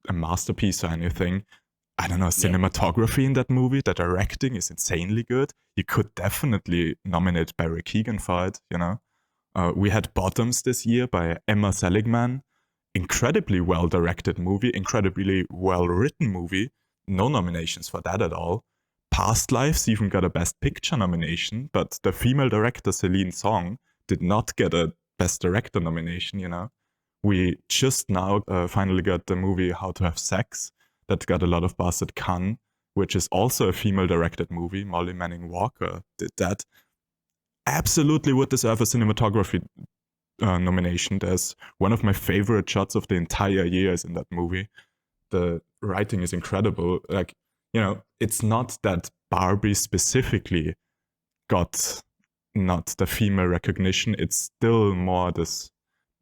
a masterpiece or anything, I don't know, cinematography in that movie, the directing is insanely good. You could definitely nominate Barry Keoghan for it, you know. We had Bottoms this year by Emma Seligman. Incredibly well-directed movie, incredibly well-written movie. No nominations for that at all. Past Lives even got a Best Picture nomination, but the female director Celine Song did not get a Best Director nomination, you know. We just now finally got the movie How to Have Sex that got a lot of buzz at Cannes, which is also a female-directed movie. Molly Manning Walker did that. Absolutely would deserve a cinematography nomination. There's one of my favorite shots of the entire year is in that movie. The writing is incredible. Like, you know, it's not that Barbie specifically got not the female recognition. It's still more this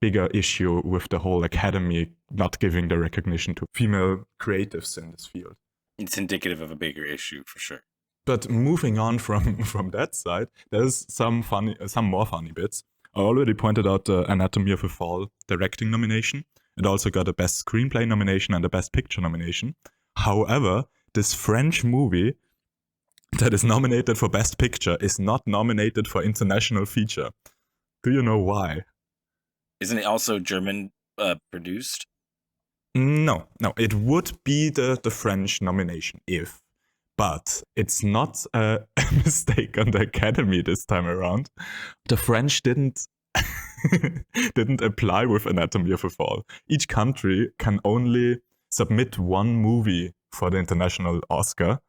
bigger issue with the whole Academy not giving the recognition to female creatives in this field. It's indicative of a bigger issue for sure. But moving on from that side, there's some more funny bits. I already pointed out the Anatomy of a Fall directing nomination. It also got a Best Screenplay nomination and a Best Picture nomination. However, this French movie that is nominated for Best Picture is not nominated for International Feature. Do you know why? Isn't it also German produced? No. It would be the French nomination if. But it's not a mistake on the Academy this time around. The French didn't apply with Anatomy of a Fall. Each country can only submit one movie for the international Oscar,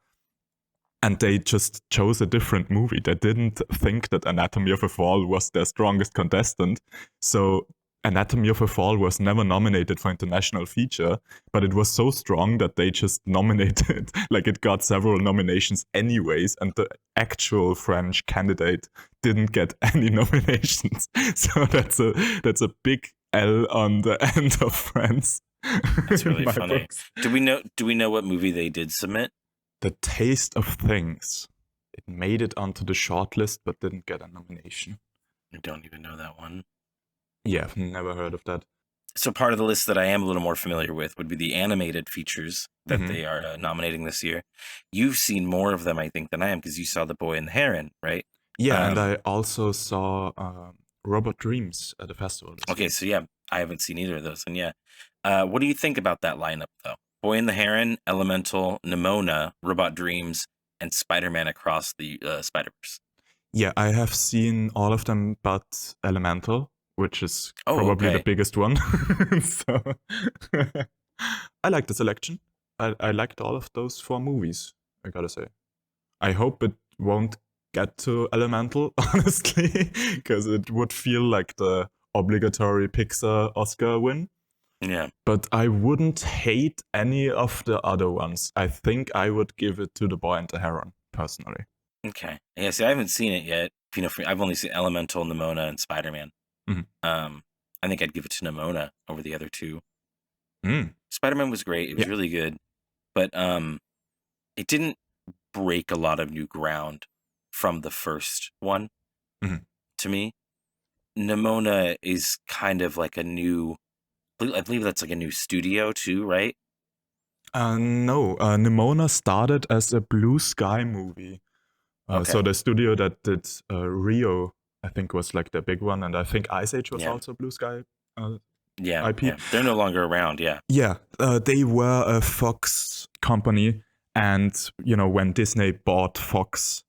and they just chose a different movie. They didn't think that Anatomy of a Fall was their strongest contestant, so Anatomy of a Fall was never nominated for International Feature, but it was so strong that they just nominated, like it got several nominations anyways, and the actual French candidate didn't get any nominations. So that's a big L on the end of France. That's really funny. Books. Do we know what movie they did submit? The Taste of Things. It made it onto the shortlist, but didn't get a nomination. I don't even know that one. Yeah, I've never heard of that. So part of the list that I am a little more familiar with would be the animated features that they are nominating this year. You've seen more of them, I think, than I am, because you saw The Boy and the Heron, right? Yeah, and I also saw Robot Dreams at the festival. Okay, so yeah, I haven't seen either of those. And yeah, what do you think about that lineup, though? Boy and the Heron, Elemental, Nimona, Robot Dreams, and Spider-Man Across the Spider-Verse. Yeah, I have seen all of them but Elemental, which is probably the biggest one. So I like the selection. I liked all of those 4 movies, I gotta say. I hope it won't get to Elemental, honestly, because it would feel like the obligatory Pixar Oscar win. Yeah. But I wouldn't hate any of the other ones. I think I would give it to The Boy and the Heron, personally. Okay. Yeah, see, I haven't seen it yet. I've only seen Elemental, Nimona, and Spider-Man. I think I'd give it to Nimona over the other two. Spider-Man was great. It was really good. But it didn't break a lot of new ground from the first one to me. Nimona is kind of like a new, I believe that's like a new studio too, right? No, Nimona started as a Blue Sky movie. So the studio that did Rio, I think, was like the big one, and I think Ice Age was also Blue Sky IP. Yeah. They're no longer around, Yeah, they were a Fox company, and when Disney bought Fox,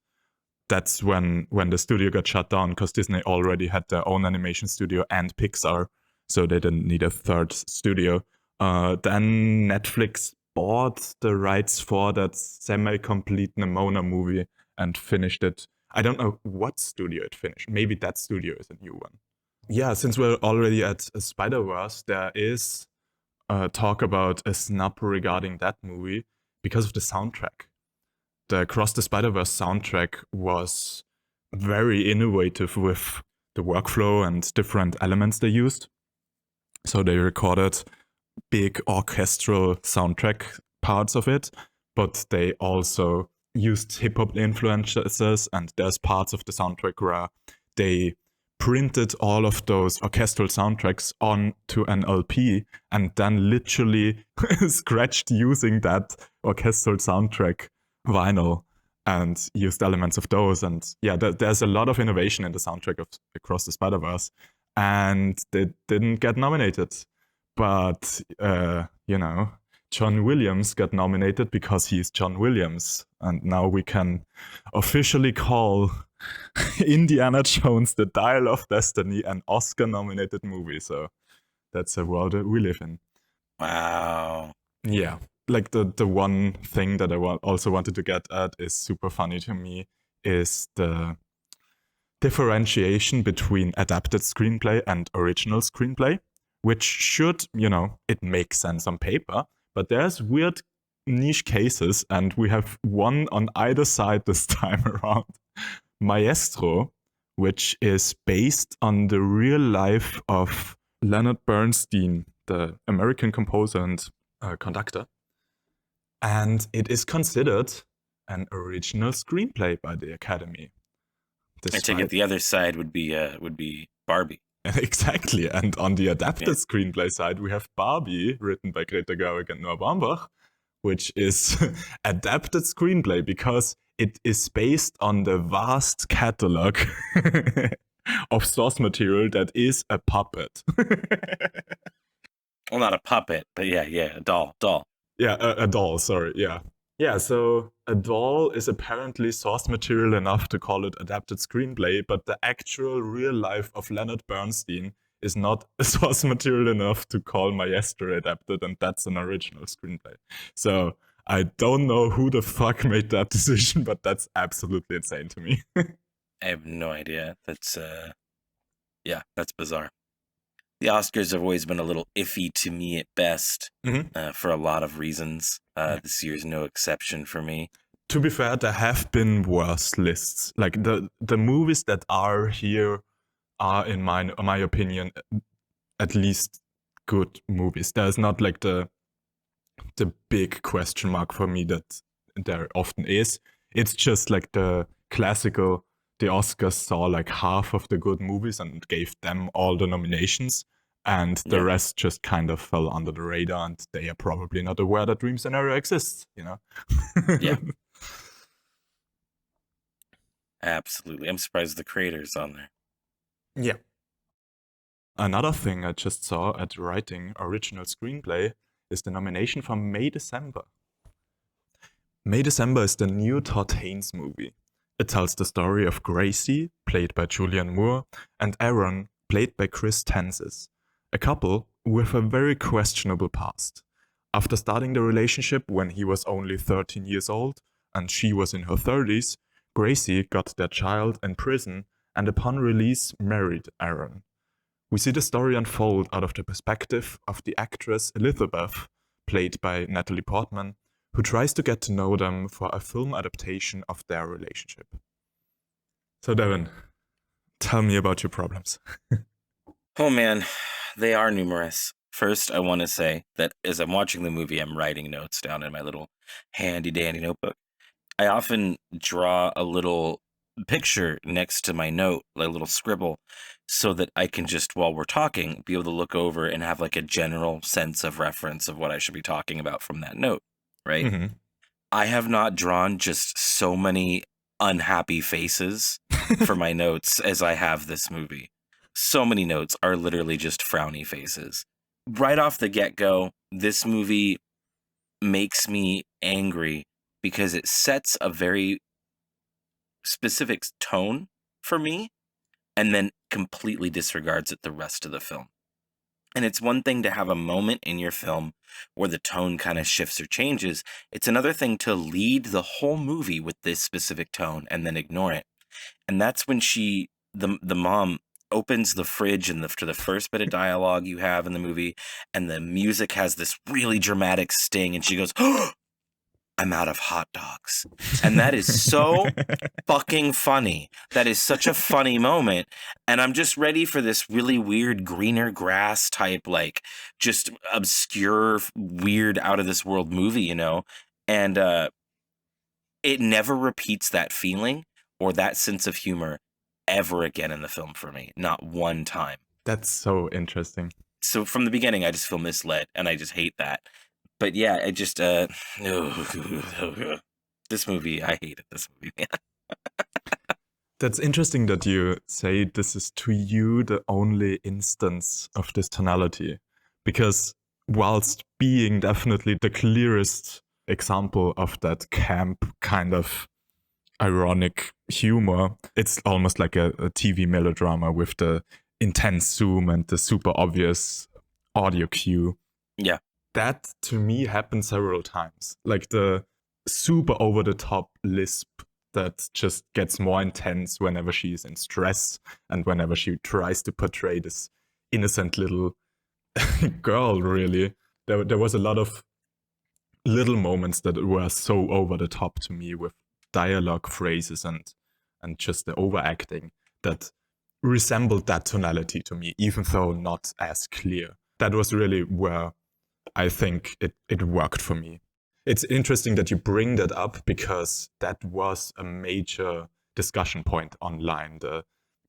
that's when the studio got shut down, because Disney already had their own animation studio and Pixar, so they didn't need a third studio. Then Netflix bought the rights for that semi-complete Nimona movie and finished it. I don't know what studio it finished. Maybe that studio is a new one. Yeah, since we're already at Spider-Verse, there is talk about a snub regarding that movie because of the soundtrack. The Across the Spider-Verse soundtrack was very innovative with the workflow and different elements they used. So they recorded big orchestral soundtrack parts of it, but they also used hip-hop influences, and there's parts of the soundtrack where they printed all of those orchestral soundtracks onto an LP and then literally scratched using that orchestral soundtrack vinyl and used elements of those. And yeah, there's a lot of innovation in the soundtrack of Across the Spider-Verse, and they didn't get nominated. But, John Williams got nominated because he's John Williams. And now we can officially call Indiana Jones, The Dial of Destiny, an Oscar-nominated movie. So that's a world that we live in. Wow. Yeah. Like the one thing that I also wanted to get at is super funny to me is the differentiation between adapted screenplay and original screenplay, which should, it makes sense on paper, but there's weird niche cases, and we have one on either side this time around. Maestro, which is based on the real life of Leonard Bernstein, the American composer and conductor. And it is considered an original screenplay by the Academy. I take it the other side would be Barbie. Exactly. And on the adapted screenplay side, we have Barbie, written by Greta Gerwig and Noah Baumbach, which is adapted screenplay because it is based on the vast catalog of source material that is a puppet. Well, not a puppet, but a doll. Yeah, a doll, sorry, yeah. Yeah, so a doll is apparently source material enough to call it adapted screenplay, but the actual real life of Leonard Bernstein is not source material enough to call Maestro adapted, and that's an original screenplay. So I don't know who the fuck made that decision, but that's absolutely insane to me. I have no idea. That's that's bizarre. The Oscars have always been a little iffy to me at best, for a lot of reasons. This year's no exception for me. To be fair, there have been worse lists. Like the movies that are here are, in my opinion, at least good movies. There's not like the big question mark for me that there often is. It's just like the classical. The Oscars saw like half of the good movies and gave them all the nominations, and the rest just kind of fell under the radar, and they are probably not aware that Dream Scenario exists, Yeah. Absolutely. I'm surprised the creator's on there. Yeah. Another thing I just saw at writing original screenplay is the nomination for May December. May December is the new Todd Haynes movie. It tells the story of Gracie, played by Julianne Moore, and Aaron, played by Chris Tenzis, a couple with a very questionable past. After starting the relationship when he was only 13 years old and she was in her 30s, Gracie got their child in prison and upon release married Aaron. We see the story unfold out of the perspective of the actress Elizabeth, played by Natalie Portman, who tries to get to know them for a film adaptation of their relationship. So Devyn, tell me about your problems. Oh man, they are numerous. First, I want to say that as I'm watching the movie, I'm writing notes down in my little handy-dandy notebook. I often draw a little picture next to my note, like a little scribble, so that I can just, while we're talking, be able to look over and have like a general sense of reference of what I should be talking about from that note, right? Mm-hmm. I have not drawn just so many unhappy faces for my notes as I have this movie. So many notes are literally just frowny faces. Right off the get-go, this movie makes me angry because it sets a very specific tone for me and then completely disregards it the rest of the film. And it's one thing to have a moment in your film where the tone kind of shifts or changes. It's another thing to lead the whole movie with this specific tone and then ignore it. And that's when the mom opens the fridge and to the first bit of dialogue you have in the movie, and the music has this really dramatic sting, and she goes, "Oh, I'm out of hot dogs." And that is so fucking funny. That is such a funny moment. And I'm just ready for this really weird greener grass type, like just obscure, weird, out of this world movie, you know? And it never repeats that feeling or that sense of humor ever again in the film for me. Not one time. That's so interesting. So from the beginning, I just feel misled, and I just hate that. But yeah, I just, this movie, I hated this movie. That's interesting that you say this is to you the only instance of this tonality, because whilst being definitely the clearest example of that camp kind of ironic humor, it's almost like a TV melodrama with the intense zoom and the super obvious audio cue. Yeah. That to me happened several times. Like the super over the top lisp that just gets more intense whenever she's in stress and whenever she tries to portray this innocent little girl, really. There was a lot of little moments that were so over the top to me with dialogue phrases and just the overacting that resembled that tonality to me, even though not as clear. That was really where I think it worked for me. It's interesting that you bring that up because that was a major discussion point online.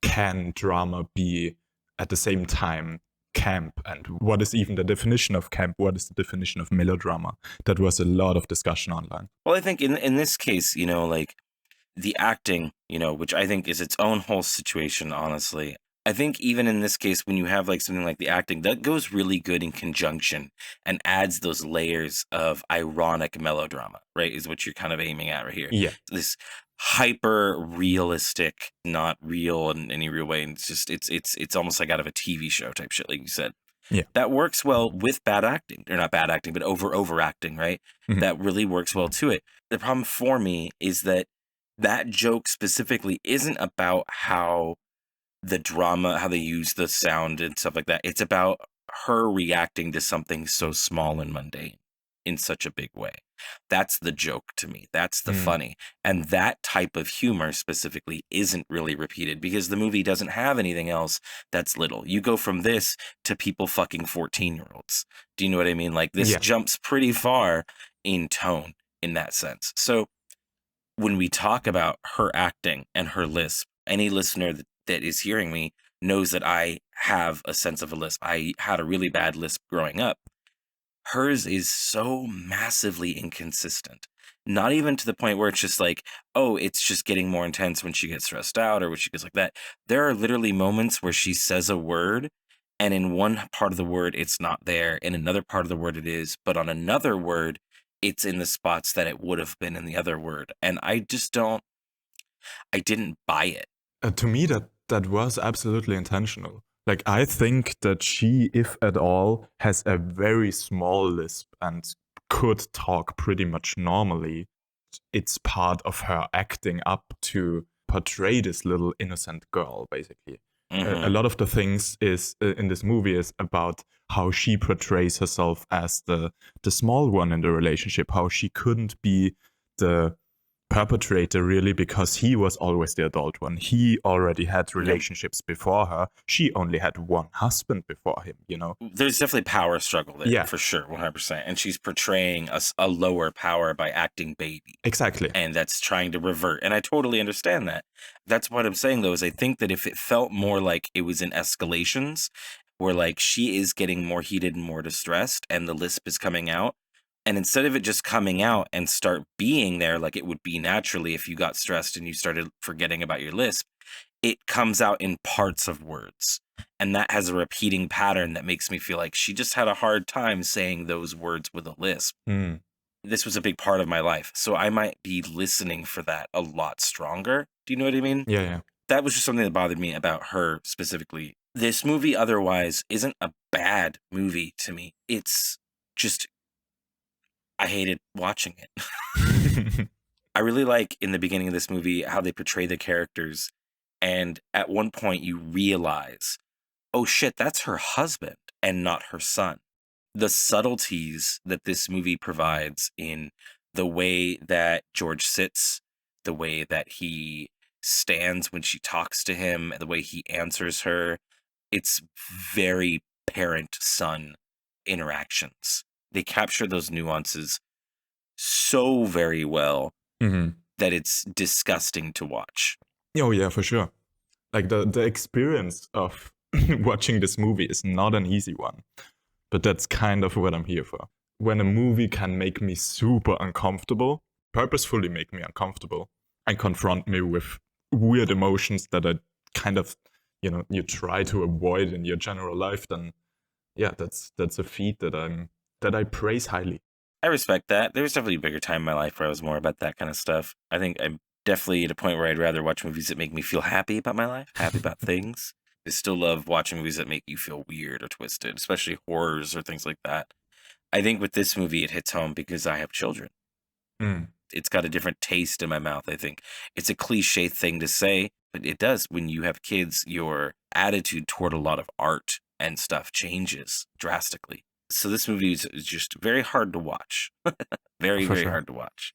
Can drama be at the same time camp, and what is even the definition of camp? What is the definition of melodrama? That was a lot of discussion online. Well, I think in this case, you know, like the acting, you know, which I think is its own whole situation, honestly. I think even in this case, when you have like something like the acting, that goes really good in conjunction and adds those layers of ironic melodrama, right? Is what you're kind of aiming at right here. Yeah. This hyper realistic, not real in any real way. And it's just, it's almost like out of a TV show type shit, like you said. Yeah. That works well with bad acting, or not bad acting, but overacting, right? Mhm. That really works well to it. The problem for me is that joke specifically isn't about how the drama, how they use the sound and stuff like that. It's about her reacting to something so small and mundane in such a big way. That's the joke to me. That's the funny. And that type of humor specifically isn't really repeated because the movie doesn't have anything else that's little. You go from this to people fucking 14-year-olds. Do you know what I mean? Like this jumps pretty far in tone in that sense. So when we talk about her acting and her lisp, any listener that is hearing me knows that I have a sense of a lisp. I had a really bad lisp growing up. Hers is so massively inconsistent. Not even to the point where it's just like, oh, it's just getting more intense when she gets stressed out or when she gets like that. There are literally moments where she says a word and in one part of the word, it's not there. In another part of the word, it is. But on another word, it's in the spots that it would have been in the other word. And I didn't buy it. To me, that was absolutely intentional. Like, I think that she, if at all, has a very small lisp and could talk pretty much normally. it's part of her acting up to portray this little innocent girl, basically. A lot of the things is in this movie is about how she portrays herself as the small one in the relationship, how she couldn't be the perpetrator really because he was always the adult one. He already had relationships before her. She only had one husband before him, you know? There's definitely power struggle there, Yeah. for sure, 100%. And she's portraying a lower power by acting baby. Exactly. And that's trying to revert. And I totally understand that. That's what I'm saying, though, is I think that if it felt more like it was in escalations, where like she is getting more heated and more distressed and the lisp is coming out, and instead of it just coming out and start being there like it would be naturally if you got stressed and you started forgetting about your lisp, it comes out in parts of words. And that has a repeating pattern that makes me feel like she just had a hard time saying those words with a lisp. This was a big part of my life, so I might be listening for that a lot stronger. Do you know what I mean? Yeah. That was just something that bothered me about her specifically. This movie otherwise isn't a bad movie to me. It's just, I hated watching it. I really like in the beginning of this movie how they portray the characters. And at one point you realize, oh shit, that's her husband and not her son. The subtleties that this movie provides in the way that George sits, the way that he stands when she talks to him, the way he answers her, it's very parent-son interactions. They capture those nuances so very well that it's disgusting to watch. Oh yeah, for sure. Like the experience of watching this movie is not an easy one, but that's kind of what I'm here for. When a movie can make me super uncomfortable, purposefully make me uncomfortable, and confront me with weird emotions that I kind of, you try to avoid in your general life, then yeah, that's a feat that I praise highly. I respect that. There was definitely a bigger time in my life where I was more about that kind of stuff. I think I'm definitely at a point where I'd rather watch movies that make me feel happy about my life, happy about things. I still love watching movies that make you feel weird or twisted, especially horrors or things like that. I think with this movie, it hits home because I have children. It's got a different taste in my mouth, I think. It's a cliche thing to say, but it does. When you have kids, your attitude toward a lot of art and stuff changes drastically. So this movie is just very hard to watch. Very hard to watch.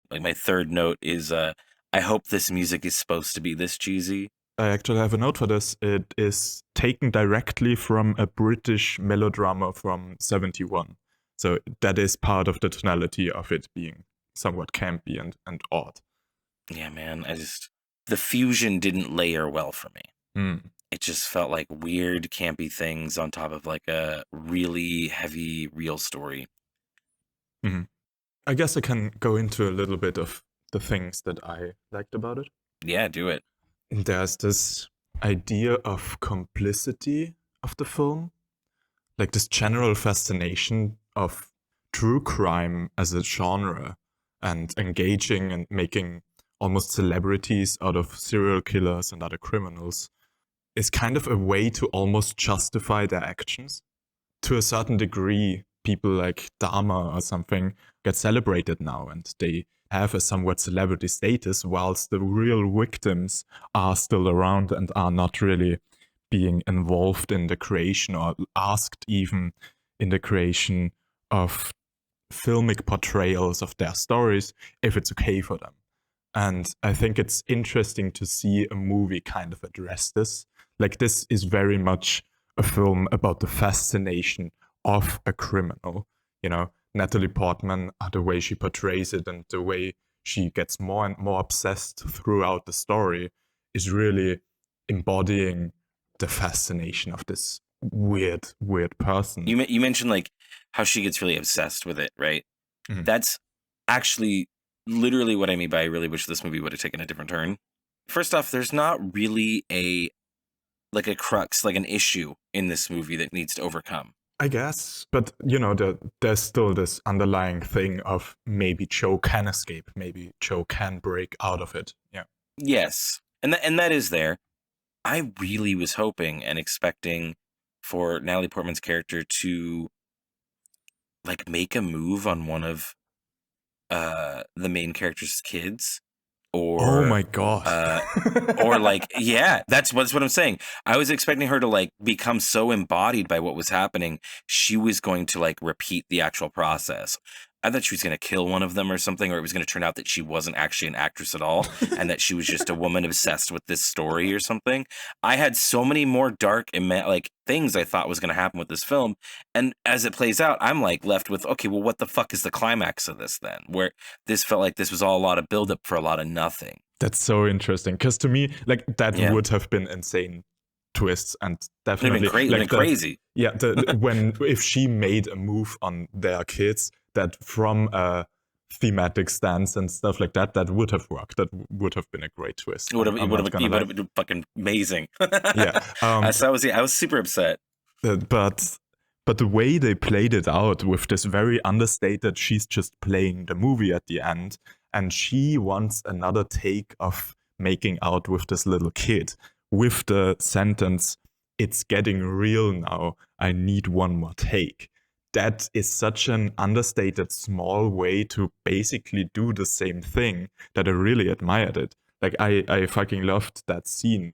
Like my third note is, I hope this music is supposed to be this cheesy. I actually have a note for this. It is taken directly from a British melodrama from 1971. So that is part of the tonality of it being somewhat campy and odd. Yeah, man. The fusion didn't layer well for me. It just felt like weird, campy things on top of like a really heavy, real story. I guess I can go into a little bit of the things that I liked about it. Yeah, do it. There's this idea of complicity of the film, like this general fascination of true crime as a genre and engaging and making almost celebrities out of serial killers and other criminals is kind of a way to almost justify their actions. To a certain degree, people like Dahmer or something get celebrated now and they have a somewhat celebrity status, whilst the real victims are still around and are not really being involved in the creation or asked even in the creation of filmic portrayals of their stories if it's okay for them. And I think it's interesting to see a movie kind of address this. Like, this is very much a film about the fascination of a criminal. Natalie Portman, the way she portrays it and the way she gets more and more obsessed throughout the story is really embodying the fascination of this weird person. You mentioned like how she gets really obsessed with it, right? That's actually literally what I mean by I really wish this movie would have taken a different turn. First off, there's not really a crux, like an issue in this movie that needs to overcome. I guess, but there's still this underlying thing of maybe Joe can escape, maybe Joe can break out of it. Yeah. Yes, and that is there. I really was hoping and expecting for Natalie Portman's character to like make a move on one of the main character's kids, Oh or my god. or like, yeah, that's what I'm saying. I was expecting her to like become so embodied by what was happening, she was going to like repeat the actual process. I thought she was going to kill one of them or something, or it was going to turn out that she wasn't actually an actress at all, and that she was just a woman obsessed with this story or something. I had so many more dark like things I thought was going to happen with this film, and as it plays out, I'm like left with, okay, well, what the fuck is the climax of this then? Where this felt like this was all a lot of buildup for a lot of nothing. That's so interesting, because to me, like, that Yeah. would have been insane twists, and It'd definitely been, like crazy. Yeah, when if she made a move on their kids that from a thematic stance and stuff like that, that would have worked. That would have been a great twist. It would have lie. been fucking amazing. Yeah. So I was super upset. But the way they played it out with this very understated, she's just playing the movie at the end, and she wants another take of making out with this little kid with the sentence, "It's getting real now. I need one more take." That is such an understated small way to basically do the same thing that I really admired it. Like, I fucking loved that scene.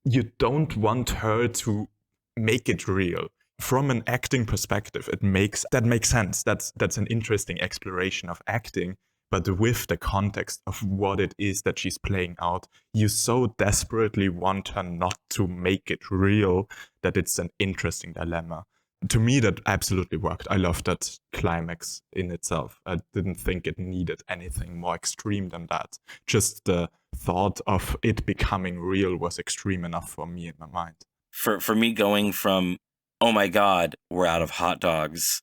You don't want her to make it real. From an acting perspective, that makes sense. That's an interesting exploration of acting. But with the context of what it is that she's playing out, you so desperately want her not to make it real that it's an interesting dilemma. To me, that absolutely worked. I loved that climax in itself. I didn't think it needed anything more extreme than that. Just the thought of it becoming real was extreme enough for me in my mind. For me, going from, oh my god, we're out of hot dogs,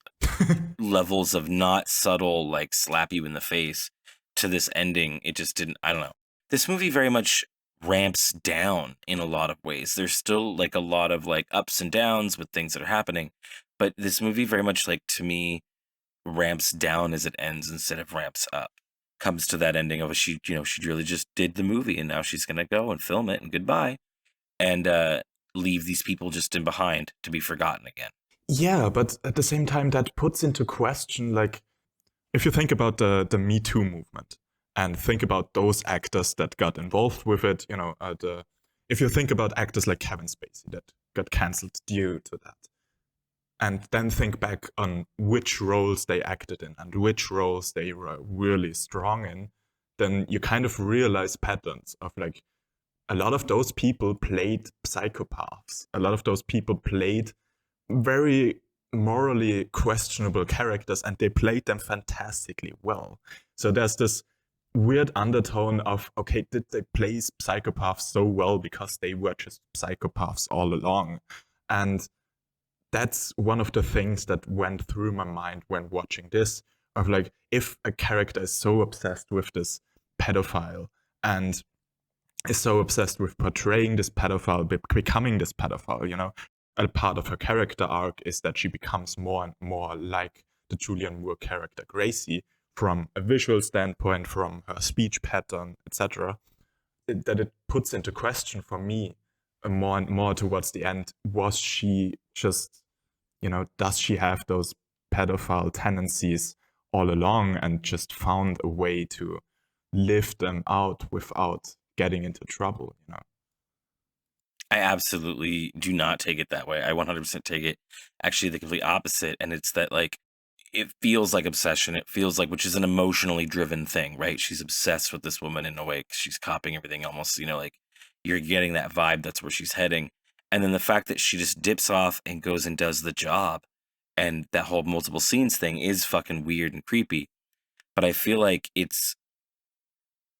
levels of not subtle, like slap you in the face, to this ending, it just didn't, I don't know. This movie very much ramps down in a lot of ways. There's still like a lot of like ups and downs with things that are happening, but this movie very much, like, to me, ramps down as it ends instead of ramps up. Comes to that ending of she really just did the movie, and now she's gonna go and film it and goodbye, and leave these people just in behind to be forgotten again. Yeah, but at the same time, that puts into question, like, if you think about the Me Too movement and think about those actors that got involved with it, if you think about actors like Kevin Spacey that got cancelled due to that, and then think back on which roles they acted in and which roles they were really strong in, then you kind of realize patterns of, like, a lot of those people played psychopaths. A lot of those people played very morally questionable characters, and they played them fantastically well. So there's this weird undertone of, okay, did they play psychopaths so well because they were just psychopaths all along? And that's one of the things that went through my mind when watching this, of like, if a character is so obsessed with this pedophile and is so obsessed with portraying this pedophile, becoming this pedophile, a part of her character arc is that she becomes more and more like the Julianne Moore character Gracie, from a visual standpoint, from her speech pattern, etc. That it puts into question for me more and more towards the end, was she just, does she have those pedophile tendencies all along and just found a way to live them out without getting into trouble? I absolutely do not take it that way. I 100% take it actually the complete opposite. And it's that, like, it feels like obsession. It feels like, which is an emotionally driven thing, right? She's obsessed with this woman in a way, 'cause she's copying everything almost, like, you're getting that vibe. That's where she's heading. And then the fact that she just dips off and goes and does the job, and that whole multiple scenes thing is fucking weird and creepy. But I feel like it's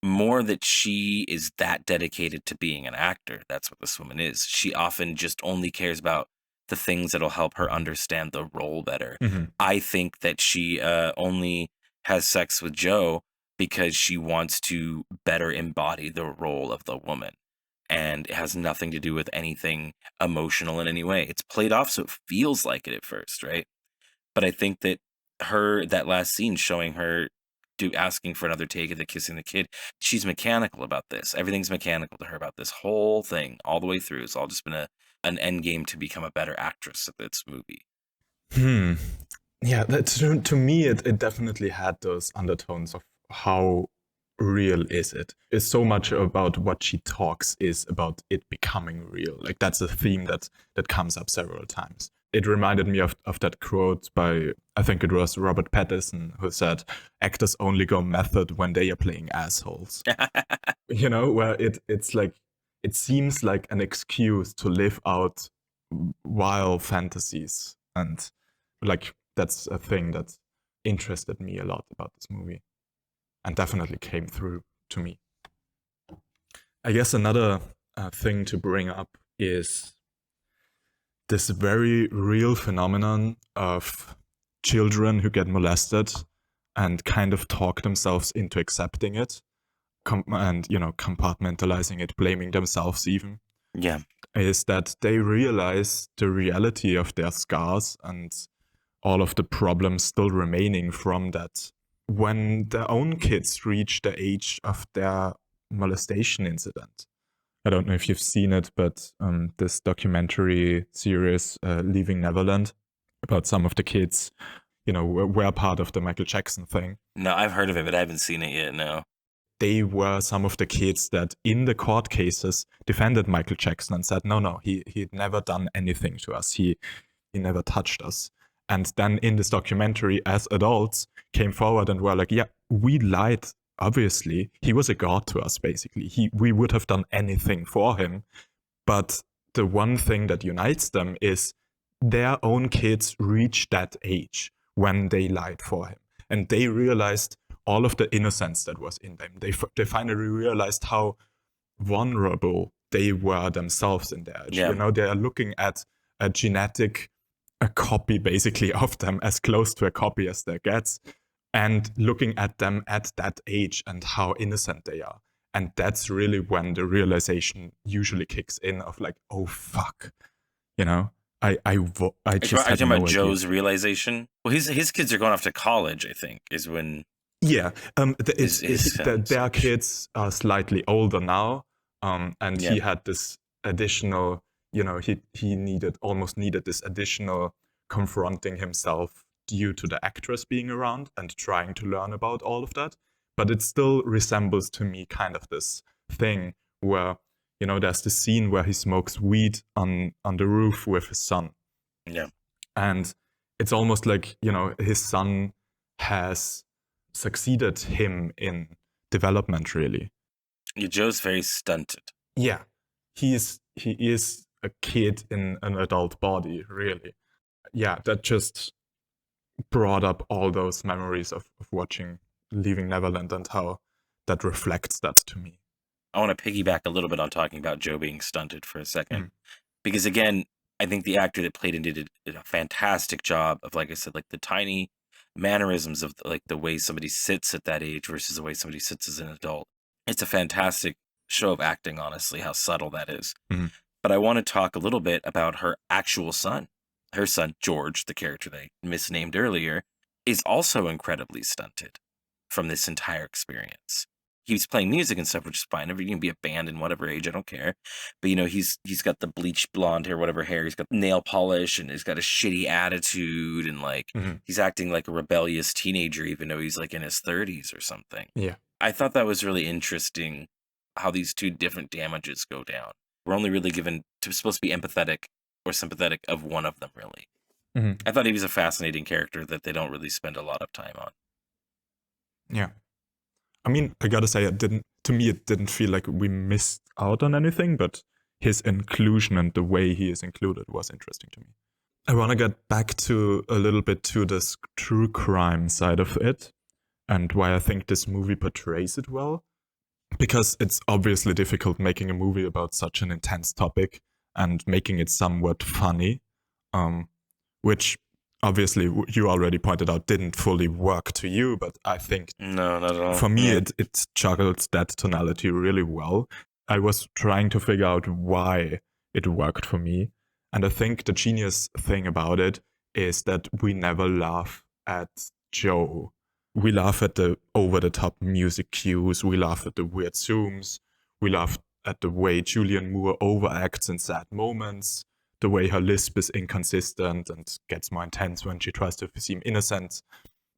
more that she is that dedicated to being an actor. That's what this woman is. She often just only cares about the things that'll help her understand the role better. Mm-hmm. I think that she only has sex with Joe because she wants to better embody the role of the woman. And it has nothing to do with anything emotional in any way. It's played off so it feels like it at first, right? But I think that that last scene showing her asking for another take of the kissing the kid, she's mechanical about this. Everything's mechanical to her about this whole thing all the way through. It's all just been an end game to become a better actress at this movie. Yeah, to me, it definitely had those undertones of how real is it? It's so much about what she talks is about it becoming real. Like that's a theme that comes up several times. It reminded me of that quote by, I think it was Robert Pattinson, who said, actors only go method when they are playing assholes. You know, where it's like, it seems like an excuse to live out wild fantasies. And like, that's a thing that interested me a lot about this movie and definitely came through to me. I guess another thing to bring up is this very real phenomenon of children who get molested and kind of talk themselves into accepting it and, you know, compartmentalizing it, blaming themselves even. Yeah. Is that they realize the reality of their scars and all of the problems still remaining from that when their own kids reach the age of their molestation incident. I don't know if you've seen it, but this documentary series, Leaving Neverland, about some of the kids, you know, were part of the Michael Jackson thing. No, I've heard of it, but I haven't seen it yet, no. They were some of the kids that in the court cases defended Michael Jackson and said, no, he'd never done anything to us. He never touched us. And then in this documentary, as adults, came forward and were like, yeah, we lied. Obviously, he was a god to us, basically. We would have done anything for him. But the one thing that unites them is their own kids reached that age when they lied for him. And they realized all of the innocence that was in them. They finally realized how vulnerable they were themselves in their age. Yeah. You know, they are looking at a genetic copy, basically, of them, as close to a copy as there gets, and looking at them at that age and how innocent they are. And that's really when the realization usually kicks in of like, oh, fuck. You know, I just had talking no about idea. Joe's realization? Well, his kids are going off to college, I think, is when... Yeah, their kids are slightly older now, and he had this additional, you know, he almost needed this additional confronting himself due to the actress being around and trying to learn about all of that. But it still resembles to me kind of this thing where, you know, there's this scene where he smokes weed on the roof with his son. Yeah. And it's almost like, you know, his son has succeeded him in development, really. Yeah, Joe's very stunted. Yeah. He is a kid in an adult body, really. Yeah, that just brought up all those memories of watching Leaving Neverland and how that reflects that to me. I want to piggyback a little bit on talking about Joe being stunted for a second. Because again, I think the actor that played him did a fantastic job of, like I said, like the tiny mannerisms of like the way somebody sits at that age versus the way somebody sits as an adult. It's a fantastic show of acting, honestly, how subtle that is. But I want to talk a little bit about her actual son. Her son, George, the character they misnamed earlier, is also incredibly stunted from this entire experience. He's playing music and stuff, which is fine. You can be a band in whatever age, I don't care. But, you know, he's got the bleached blonde hair, whatever hair. He's got nail polish and he's got a shitty attitude. And, like, he's acting like a rebellious teenager, even though he's, like, in his 30s or something. Yeah. I thought that was really interesting how these two different damages go down. We're only really supposed to be empathetic or sympathetic of one of them, really. I thought he was a fascinating character that they don't really spend a lot of time on. Yeah. I mean, I gotta say, it didn't feel like we missed out on anything, but his inclusion and the way he is included was interesting to me. I want to get back to a little bit to this true crime side of it and why I think this movie portrays it well. Because it's obviously difficult making a movie about such an intense topic and making it somewhat funny, which obviously you already pointed out didn't fully work to you, but I think no, not at all. For me, it juggled that tonality really well. I was trying to figure out why it worked for me. And I think the genius thing about it is that we never laugh at Joe. We laugh at the over-the-top music cues. We laugh at the weird zooms. We laugh at the way Julianne Moore overacts in sad moments, the way her lisp is inconsistent and gets more intense when she tries to seem innocent.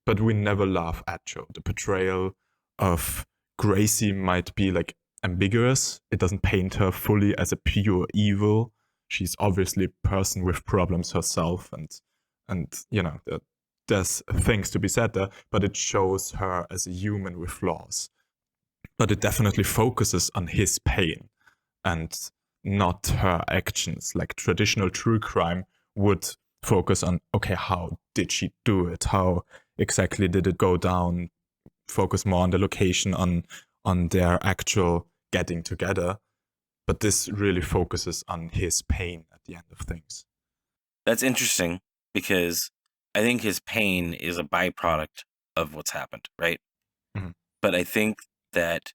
But we never laugh at Joe. The portrayal of Gracie might be like ambiguous. It doesn't paint her fully as a pure evil. She's obviously a person with problems herself, and you know, there's things to be said there, but it shows her as a human with flaws. But it definitely focuses on his pain and not her actions. Like traditional true crime would focus on, okay, how did she do it? How exactly did it go down? Focus more on the location, on their actual getting together. But this really focuses on his pain at the end of things. That's interesting because I think his pain is a byproduct of what's happened, right? Mhm. But I think that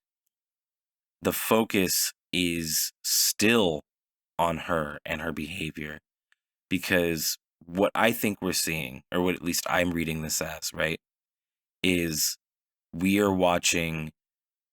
the focus is still on her and her behavior, because what I think we're seeing, or what at least I'm reading this as, right, is we are watching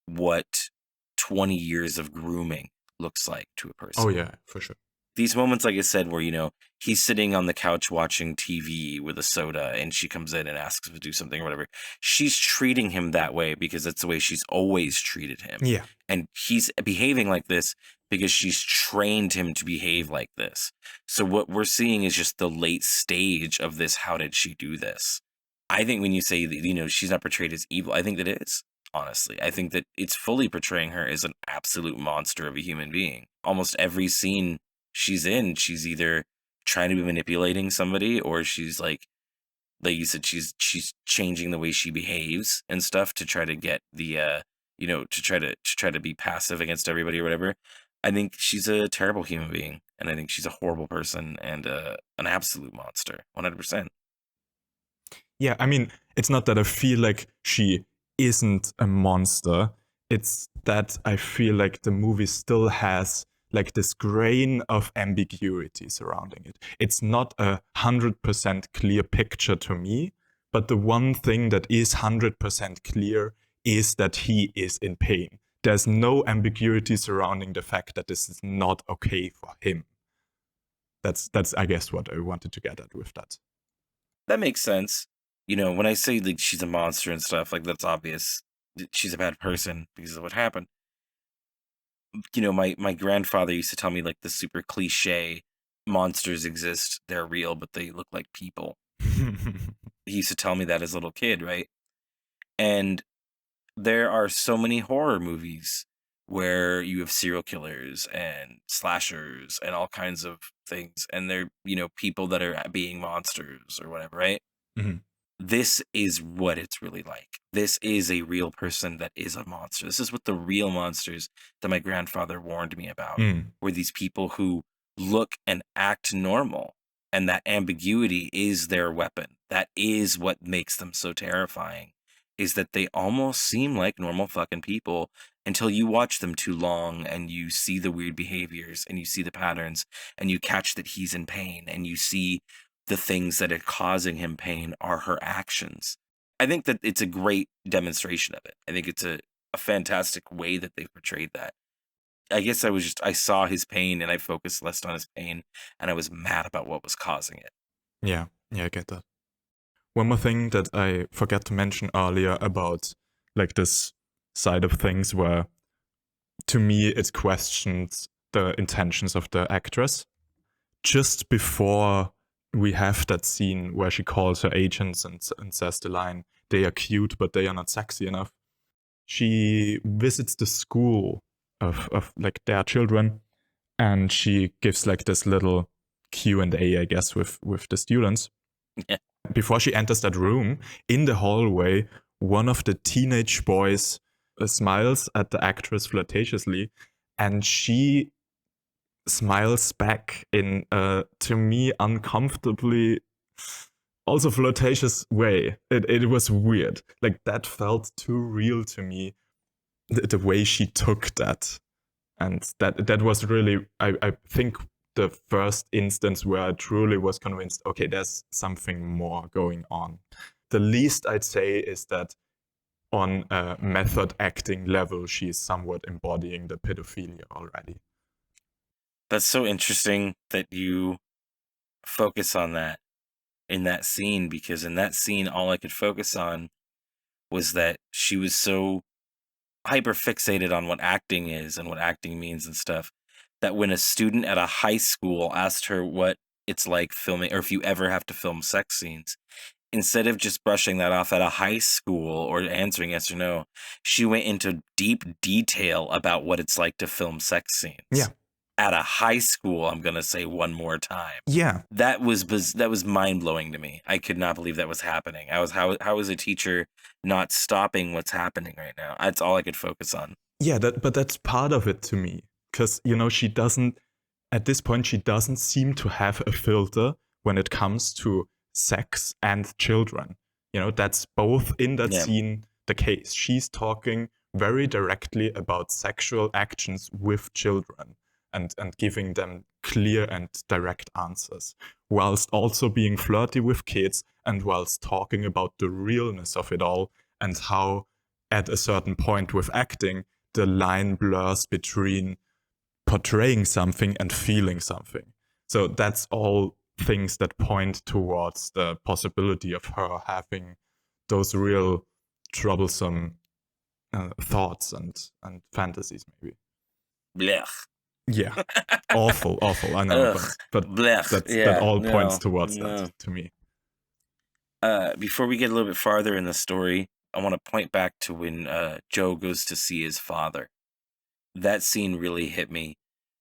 what 20 years of grooming looks like to a person. Oh yeah, for sure. These moments, like I said, where, you know, he's sitting on the couch watching TV with a soda and she comes in and asks him to do something or whatever. She's treating him that way because that's the way she's always treated him. Yeah. And he's behaving like this because she's trained him to behave like this. So what we're seeing is just the late stage of this. How did she do this? I think when you say that, you know, she's not portrayed as evil, I think that it is. Honestly, I think that it's fully portraying her as an absolute monster of a human being. Almost every scene she's in, she's either trying to be manipulating somebody, or she's like you said, she's changing the way she behaves and stuff to try to get the you know, to try to be passive against everybody or whatever. I think she's a terrible human being, and I think she's a horrible person and an absolute monster, 100%. Yeah, I mean, it's not that I feel like she isn't a monster. It's that I feel like the movie still has like this grain of ambiguity surrounding it. It's not 100% clear picture to me, but the one thing that is 100% clear is that he is in pain. There's no ambiguity surrounding the fact that this is not okay for him. That's I guess what I wanted to get at with that. That makes sense. You know, when I say like she's a monster and stuff, like that's obvious. She's a bad person because of what happened. You know, my grandfather used to tell me like the super cliche monsters exist, they're real, but they look like people. He used to tell me that as a little kid, right? And there are so many horror movies where you have serial killers and slashers and all kinds of things, and they're, you know, people that are being monsters or whatever, right? Mhm. This is what it's really like. This is a real person that is a monster. This is what the real monsters that my grandfather warned me about were these people who look and act normal, and that ambiguity is their weapon. That is what makes them so terrifying, is that they almost seem like normal fucking people until you watch them too long and you see the weird behaviors and you see the patterns and you catch that he's in pain and you see the things that are causing him pain are her actions. I think that it's a great demonstration of it. I think it's a fantastic way that they've portrayed that. I guess I saw his pain and I focused less on his pain and I was mad about what was causing it. Yeah, I get that. One more thing that I forgot to mention earlier about like this side of things where to me it questions the intentions of the actress. Just before we have that scene where she calls her agents and says the line, "They are cute, but they are not sexy enough," she visits the school of like their children, and she gives like this little Q&A, I guess, with the students. Yeah. Before she enters that room, in the hallway, one of the teenage boys smiles at the actress flirtatiously, and she smiles back in a, to me, uncomfortably also flirtatious way. It was weird. Like that felt too real to me, the way she took that. And that was really, I think, the first instance where I truly was convinced, okay, there's something more going on. The least I'd say is that on a method acting level, she is somewhat embodying the pedophilia already. That's so interesting that you focus on that in that scene, because in that scene, all I could focus on was that she was so hyper fixated on what acting is and what acting means and stuff, that when a student at a high school asked her what it's like filming, or if you ever have to film sex scenes, instead of just brushing that off at a high school or answering yes or no, she went into deep detail about what it's like to film sex scenes. Yeah. At a high school, I'm gonna say one more time. Yeah. That was mind blowing to me. I could not believe that was happening. How is a teacher not stopping what's happening right now? That's all I could focus on. Yeah, but that's part of it to me. Because, she doesn't, at this point, she doesn't seem to have a filter when it comes to sex and children. That's both in that scene the case. She's talking very directly about sexual actions with children and giving them clear and direct answers, whilst also being flirty with kids and whilst talking about the realness of it all and how at a certain point with acting, the line blurs between portraying something and feeling something. So that's all things that point towards the possibility of her having those real troublesome thoughts and fantasies, maybe. Blech. Yeah, awful. I know, but Blech. that all points towards that to me. Before we get a little bit farther in the story, I want to point back to when Joe goes to see his father. That scene really hit me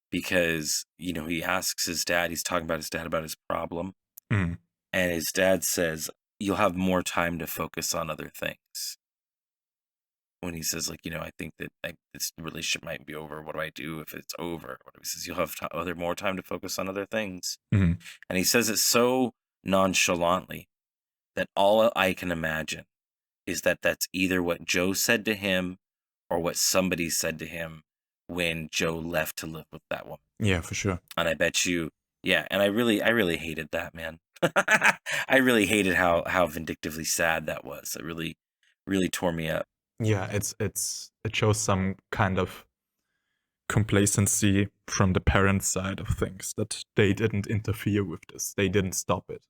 because, he asks his dad, he's talking about his dad about his problem. Mm. And his dad says, you'll have more time to focus on other things. When he says, I think that this relationship might be over. What do I do if it's over? He says, you'll have more time to focus on other things. Mm-hmm. And he says it so nonchalantly that all I can imagine is that that's either what Joe said to him or what somebody said to him when Joe left to live with that woman. Yeah, for sure. And I bet you, and I really hated that, man. I really hated how vindictively sad that was. It really, really tore me up. Yeah, it shows some kind of complacency from the parents' side of things, that they didn't interfere with this. They didn't stop it.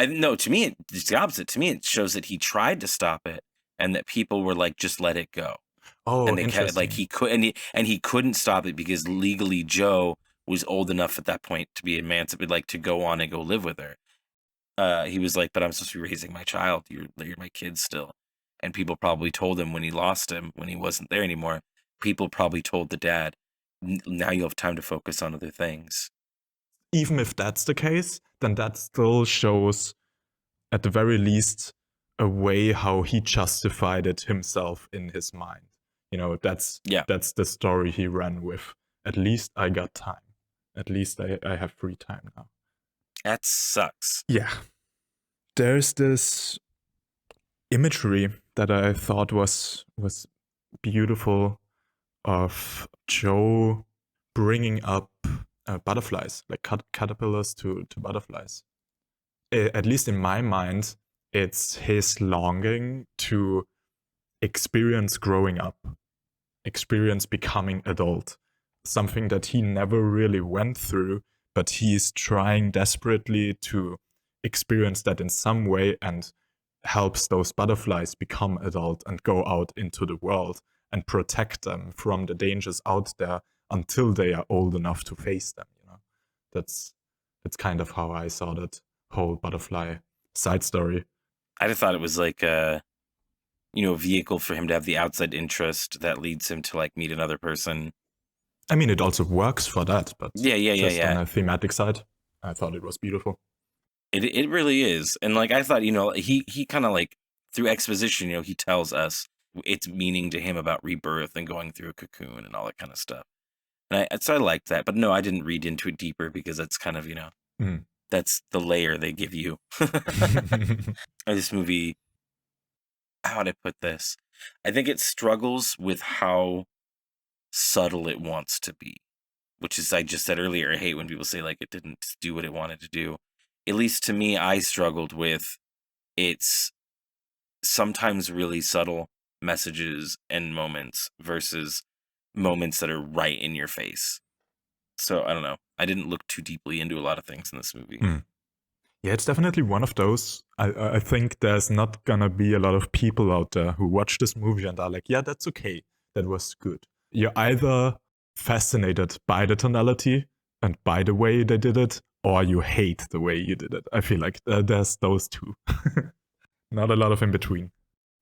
No, to me, it's the opposite. To me, it shows that he tried to stop it and that people were like, just let it go. Oh, and they interesting. he could, and he couldn't stop it because legally Joe was old enough at that point to be emancipated, like to go on and go live with her. He was like, but I'm supposed to be raising my child. You're my kid still. And people probably told him when he lost him, when he wasn't there anymore, people probably told the dad, now you'll have time to focus on other things. Even if that's the case, then that still shows, at the very least, a way how he justified it himself in his mind. That's the story he ran with. At least I got time. At least I have free time now. That sucks. Yeah. There's this imagery that I thought was beautiful of Joe bringing up butterflies, like caterpillars to butterflies. At least in my mind, it's his longing to experience growing up, experience becoming adult, something that he never really went through, but he's trying desperately to experience that in some way and helps those butterflies become adult and go out into the world and protect them from the dangers out there until they are old enough to face them. That's kind of how I saw that whole butterfly side story. I just thought it was like a vehicle for him to have the outside interest that leads him to like meet another person. I mean, it also works for that, but yeah. on a thematic side, I thought it was beautiful. It really is. And like I thought, he kind of like through exposition, he tells us its meaning to him about rebirth and going through a cocoon and all that kind of stuff. And I liked that, but no, I didn't read into it deeper because that's kind of, that's the layer they give you. This movie, how would I put this? I think it struggles with how subtle it wants to be, which is, I just said earlier, I hate when people say like it didn't do what it wanted to do. At least to me, I struggled with its sometimes really subtle messages and moments versus moments that are right in your face. So I don't know. I didn't look too deeply into a lot of things in this movie. Yeah, it's definitely one of those. I think there's not gonna be a lot of people out there who watch this movie and are like, yeah, that's okay. That was good. You're either fascinated by the tonality and by the way they did it, or you hate the way you did it. I feel like there's those two. Not a lot of in between.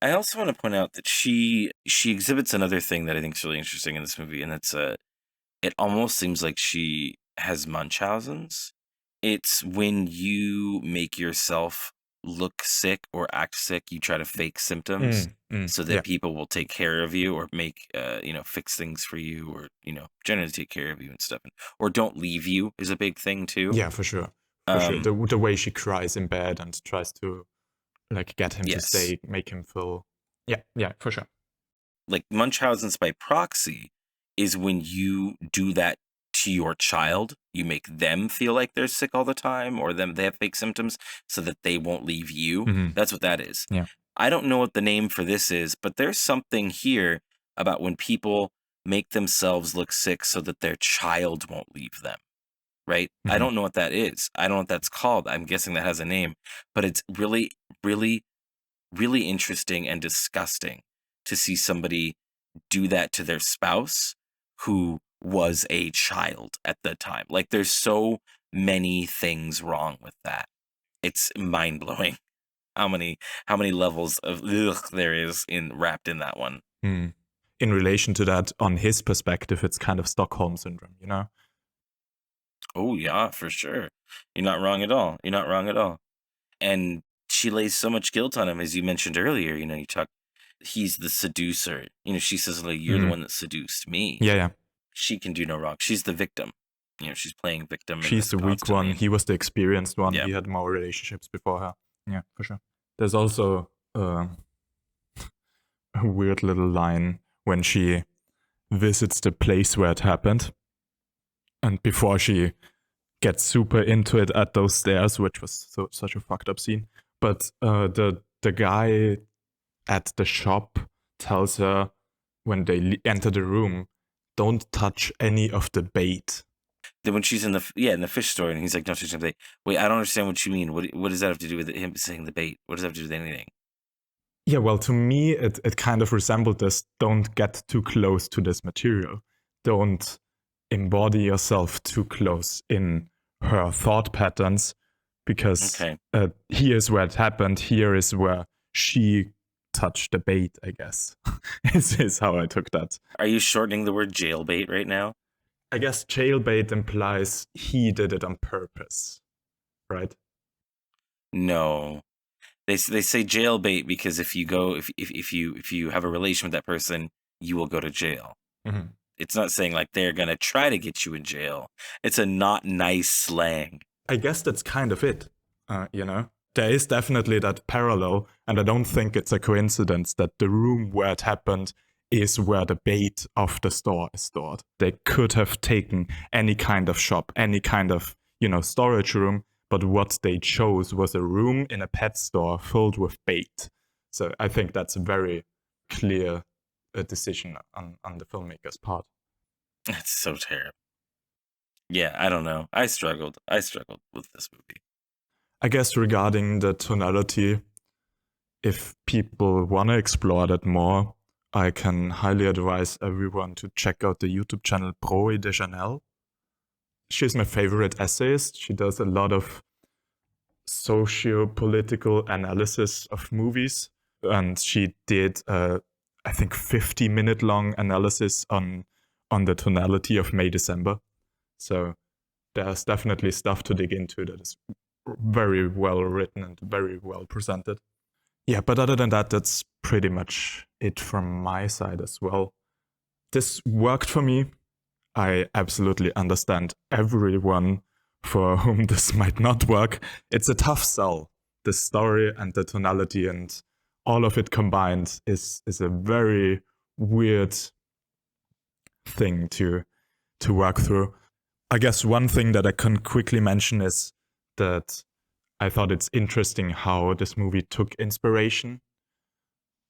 I also want to point out that she exhibits another thing that I think is really interesting in this movie, and it's it almost seems like she has Munchausen's. It's when you make yourself look sick or act sick, you try to fake symptoms so that people will take care of you or make, fix things for you or, generally take care of you and stuff. Or don't leave you is a big thing too. Yeah, for sure. For sure. The way she cries in bed and tries to like get him to stay, make him feel. Yeah, for sure. Like Munchausen's by proxy is when you do that to your child. You make them feel like they're sick all the time or they have fake symptoms so that they won't leave you. Mhm. That's what that is. Yeah. I don't know what the name for this is, but there's something here about when people make themselves look sick so that their child won't leave them, right? I Mhm. don't know what that is. I don't know what that's called. I'm guessing that has a name, but it's really, really, really interesting and disgusting to see somebody do that to their spouse who was a child at the time. Like there's so many things wrong with that. It's mind-blowing how many levels of there is wrapped in that one. In relation to that, on his perspective, it's kind of Stockholm syndrome, you know? Oh yeah, for sure. You're not wrong at all. You're not wrong at all. And she lays so much guilt on him, as you mentioned earlier. You talk. He's the seducer. She says, like, you're the one that seduced me. Yeah. She can do no wrong. She's the victim. She's playing victim. She's the weak one. He was the experienced one. Yeah. He had more relationships before her. Yeah, for sure. There's also a weird little line when she visits the place where it happened. And before she gets super into it at those stairs, which was such a fucked up scene. But the guy at the shop tells her when they enter the room, don't touch any of the bait. Then when she's in the fish store and he's like, don't touch the bait. Wait, I don't understand what you mean. What does that have to do with him saying the bait? What does that have to do with anything? Yeah, well, to me, it kind of resembled this. Don't get too close to this material. Don't embody yourself too close in her thought patterns, because here's where it happened. Here is where she touched the bait, I guess. is how I took that. Are you shortening the word jailbait right now? I guess jailbait implies he did it on purpose, right? No. They say jailbait because if you have a relation with that person, you will go to jail. Mm-hmm. It's not saying like they're gonna try to get you in jail. It's a not nice slang. I guess that's kind of it. There is definitely that parallel, and I don't think it's a coincidence that the room where it happened is where the bait of the store is stored. They could have taken any kind of shop, any kind of storage room. But what they chose was a room in a pet store filled with bait. So I think that's a very clear decision on the filmmaker's part. It's so terrible. Yeah, I don't know. I struggled with this movie. I guess regarding the tonality, if people want to explore that more, I can highly advise everyone to check out the YouTube channel Pro de Chanel. She's my favorite essayist. She does a lot of socio-political analysis of movies. And she did, I think, 50-minute long analysis on the tonality of May, December. So there's definitely stuff to dig into that is very well written and very well presented. Yeah, but other than that, that's pretty much it from my side as well. This worked for me. I absolutely understand everyone for whom this might not work. It's a tough sell. The story and the tonality and all of it combined is a very weird thing to work through. I guess one thing that I can quickly mention is that I thought it's interesting how this movie took inspiration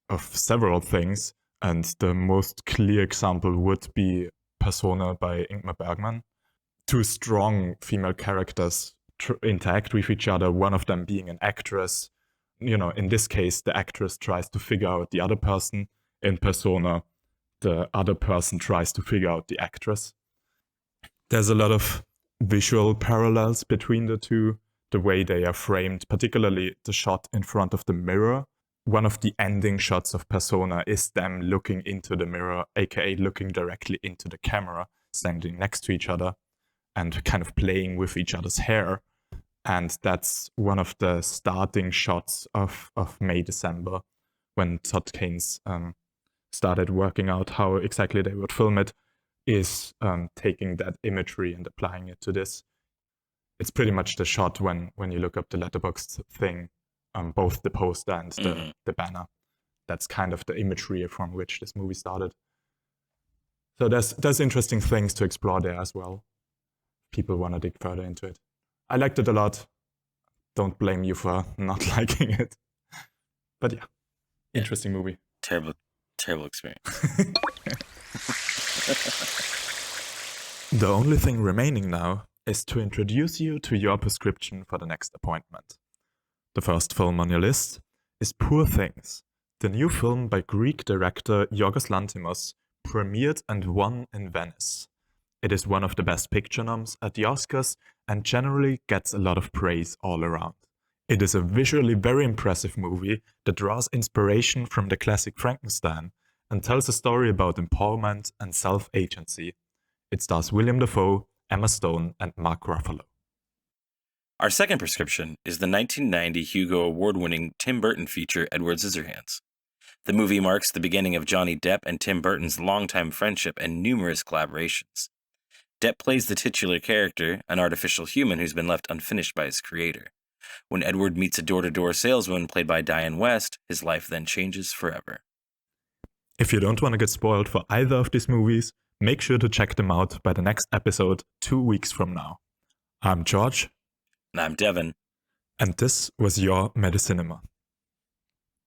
of several things. And the most clear example would be Persona by Ingmar Bergman. Two strong female characters interact with each other, one of them being an actress. In this case, the actress tries to figure out the other person. In Persona, the other person tries to figure out the actress. There's a lot of visual parallels between the two, the way they are framed, particularly the shot in front of the mirror. One of the ending shots of Persona is them looking into the mirror, aka looking directly into the camera, standing next to each other and kind of playing with each other's hair. And that's one of the starting shots of May December, when Todd Haynes started working out how exactly they would film it, is taking that imagery and applying it to this. It's pretty much the shot when you look up the Letterboxd thing, both the poster and the banner. That's kind of the imagery from which this movie started. So there's interesting things to explore there as well. People want to dig further into it. I liked it a lot. Don't blame you for not liking it. But yeah, interesting movie. Terrible experience. The only thing remaining now is to introduce you to your prescription for the next appointment. The first film on your list is Poor Things, the new film by Greek director Yorgos Lanthimos, premiered and won in Venice. It is one of the best picture noms at the Oscars and generally gets a lot of praise all around. It is a visually very impressive movie that draws inspiration from the classic Frankenstein and tells a story about empowerment and self-agency. It stars William Dafoe, Emma Stone, and Mark Ruffalo. Our second prescription is the 1990 Hugo Award-winning Tim Burton feature Edward Scissorhands. The movie marks the beginning of Johnny Depp and Tim Burton's longtime friendship and numerous collaborations. Depp plays the titular character, an artificial human who's been left unfinished by his creator. When Edward meets a door-to-door saleswoman played by Diane West, his life then changes forever. If you don't want to get spoiled for either of these movies, make sure to check them out by the next episode 2 weeks from now. I'm George. And I'm Devyn. And this was your Medicinema.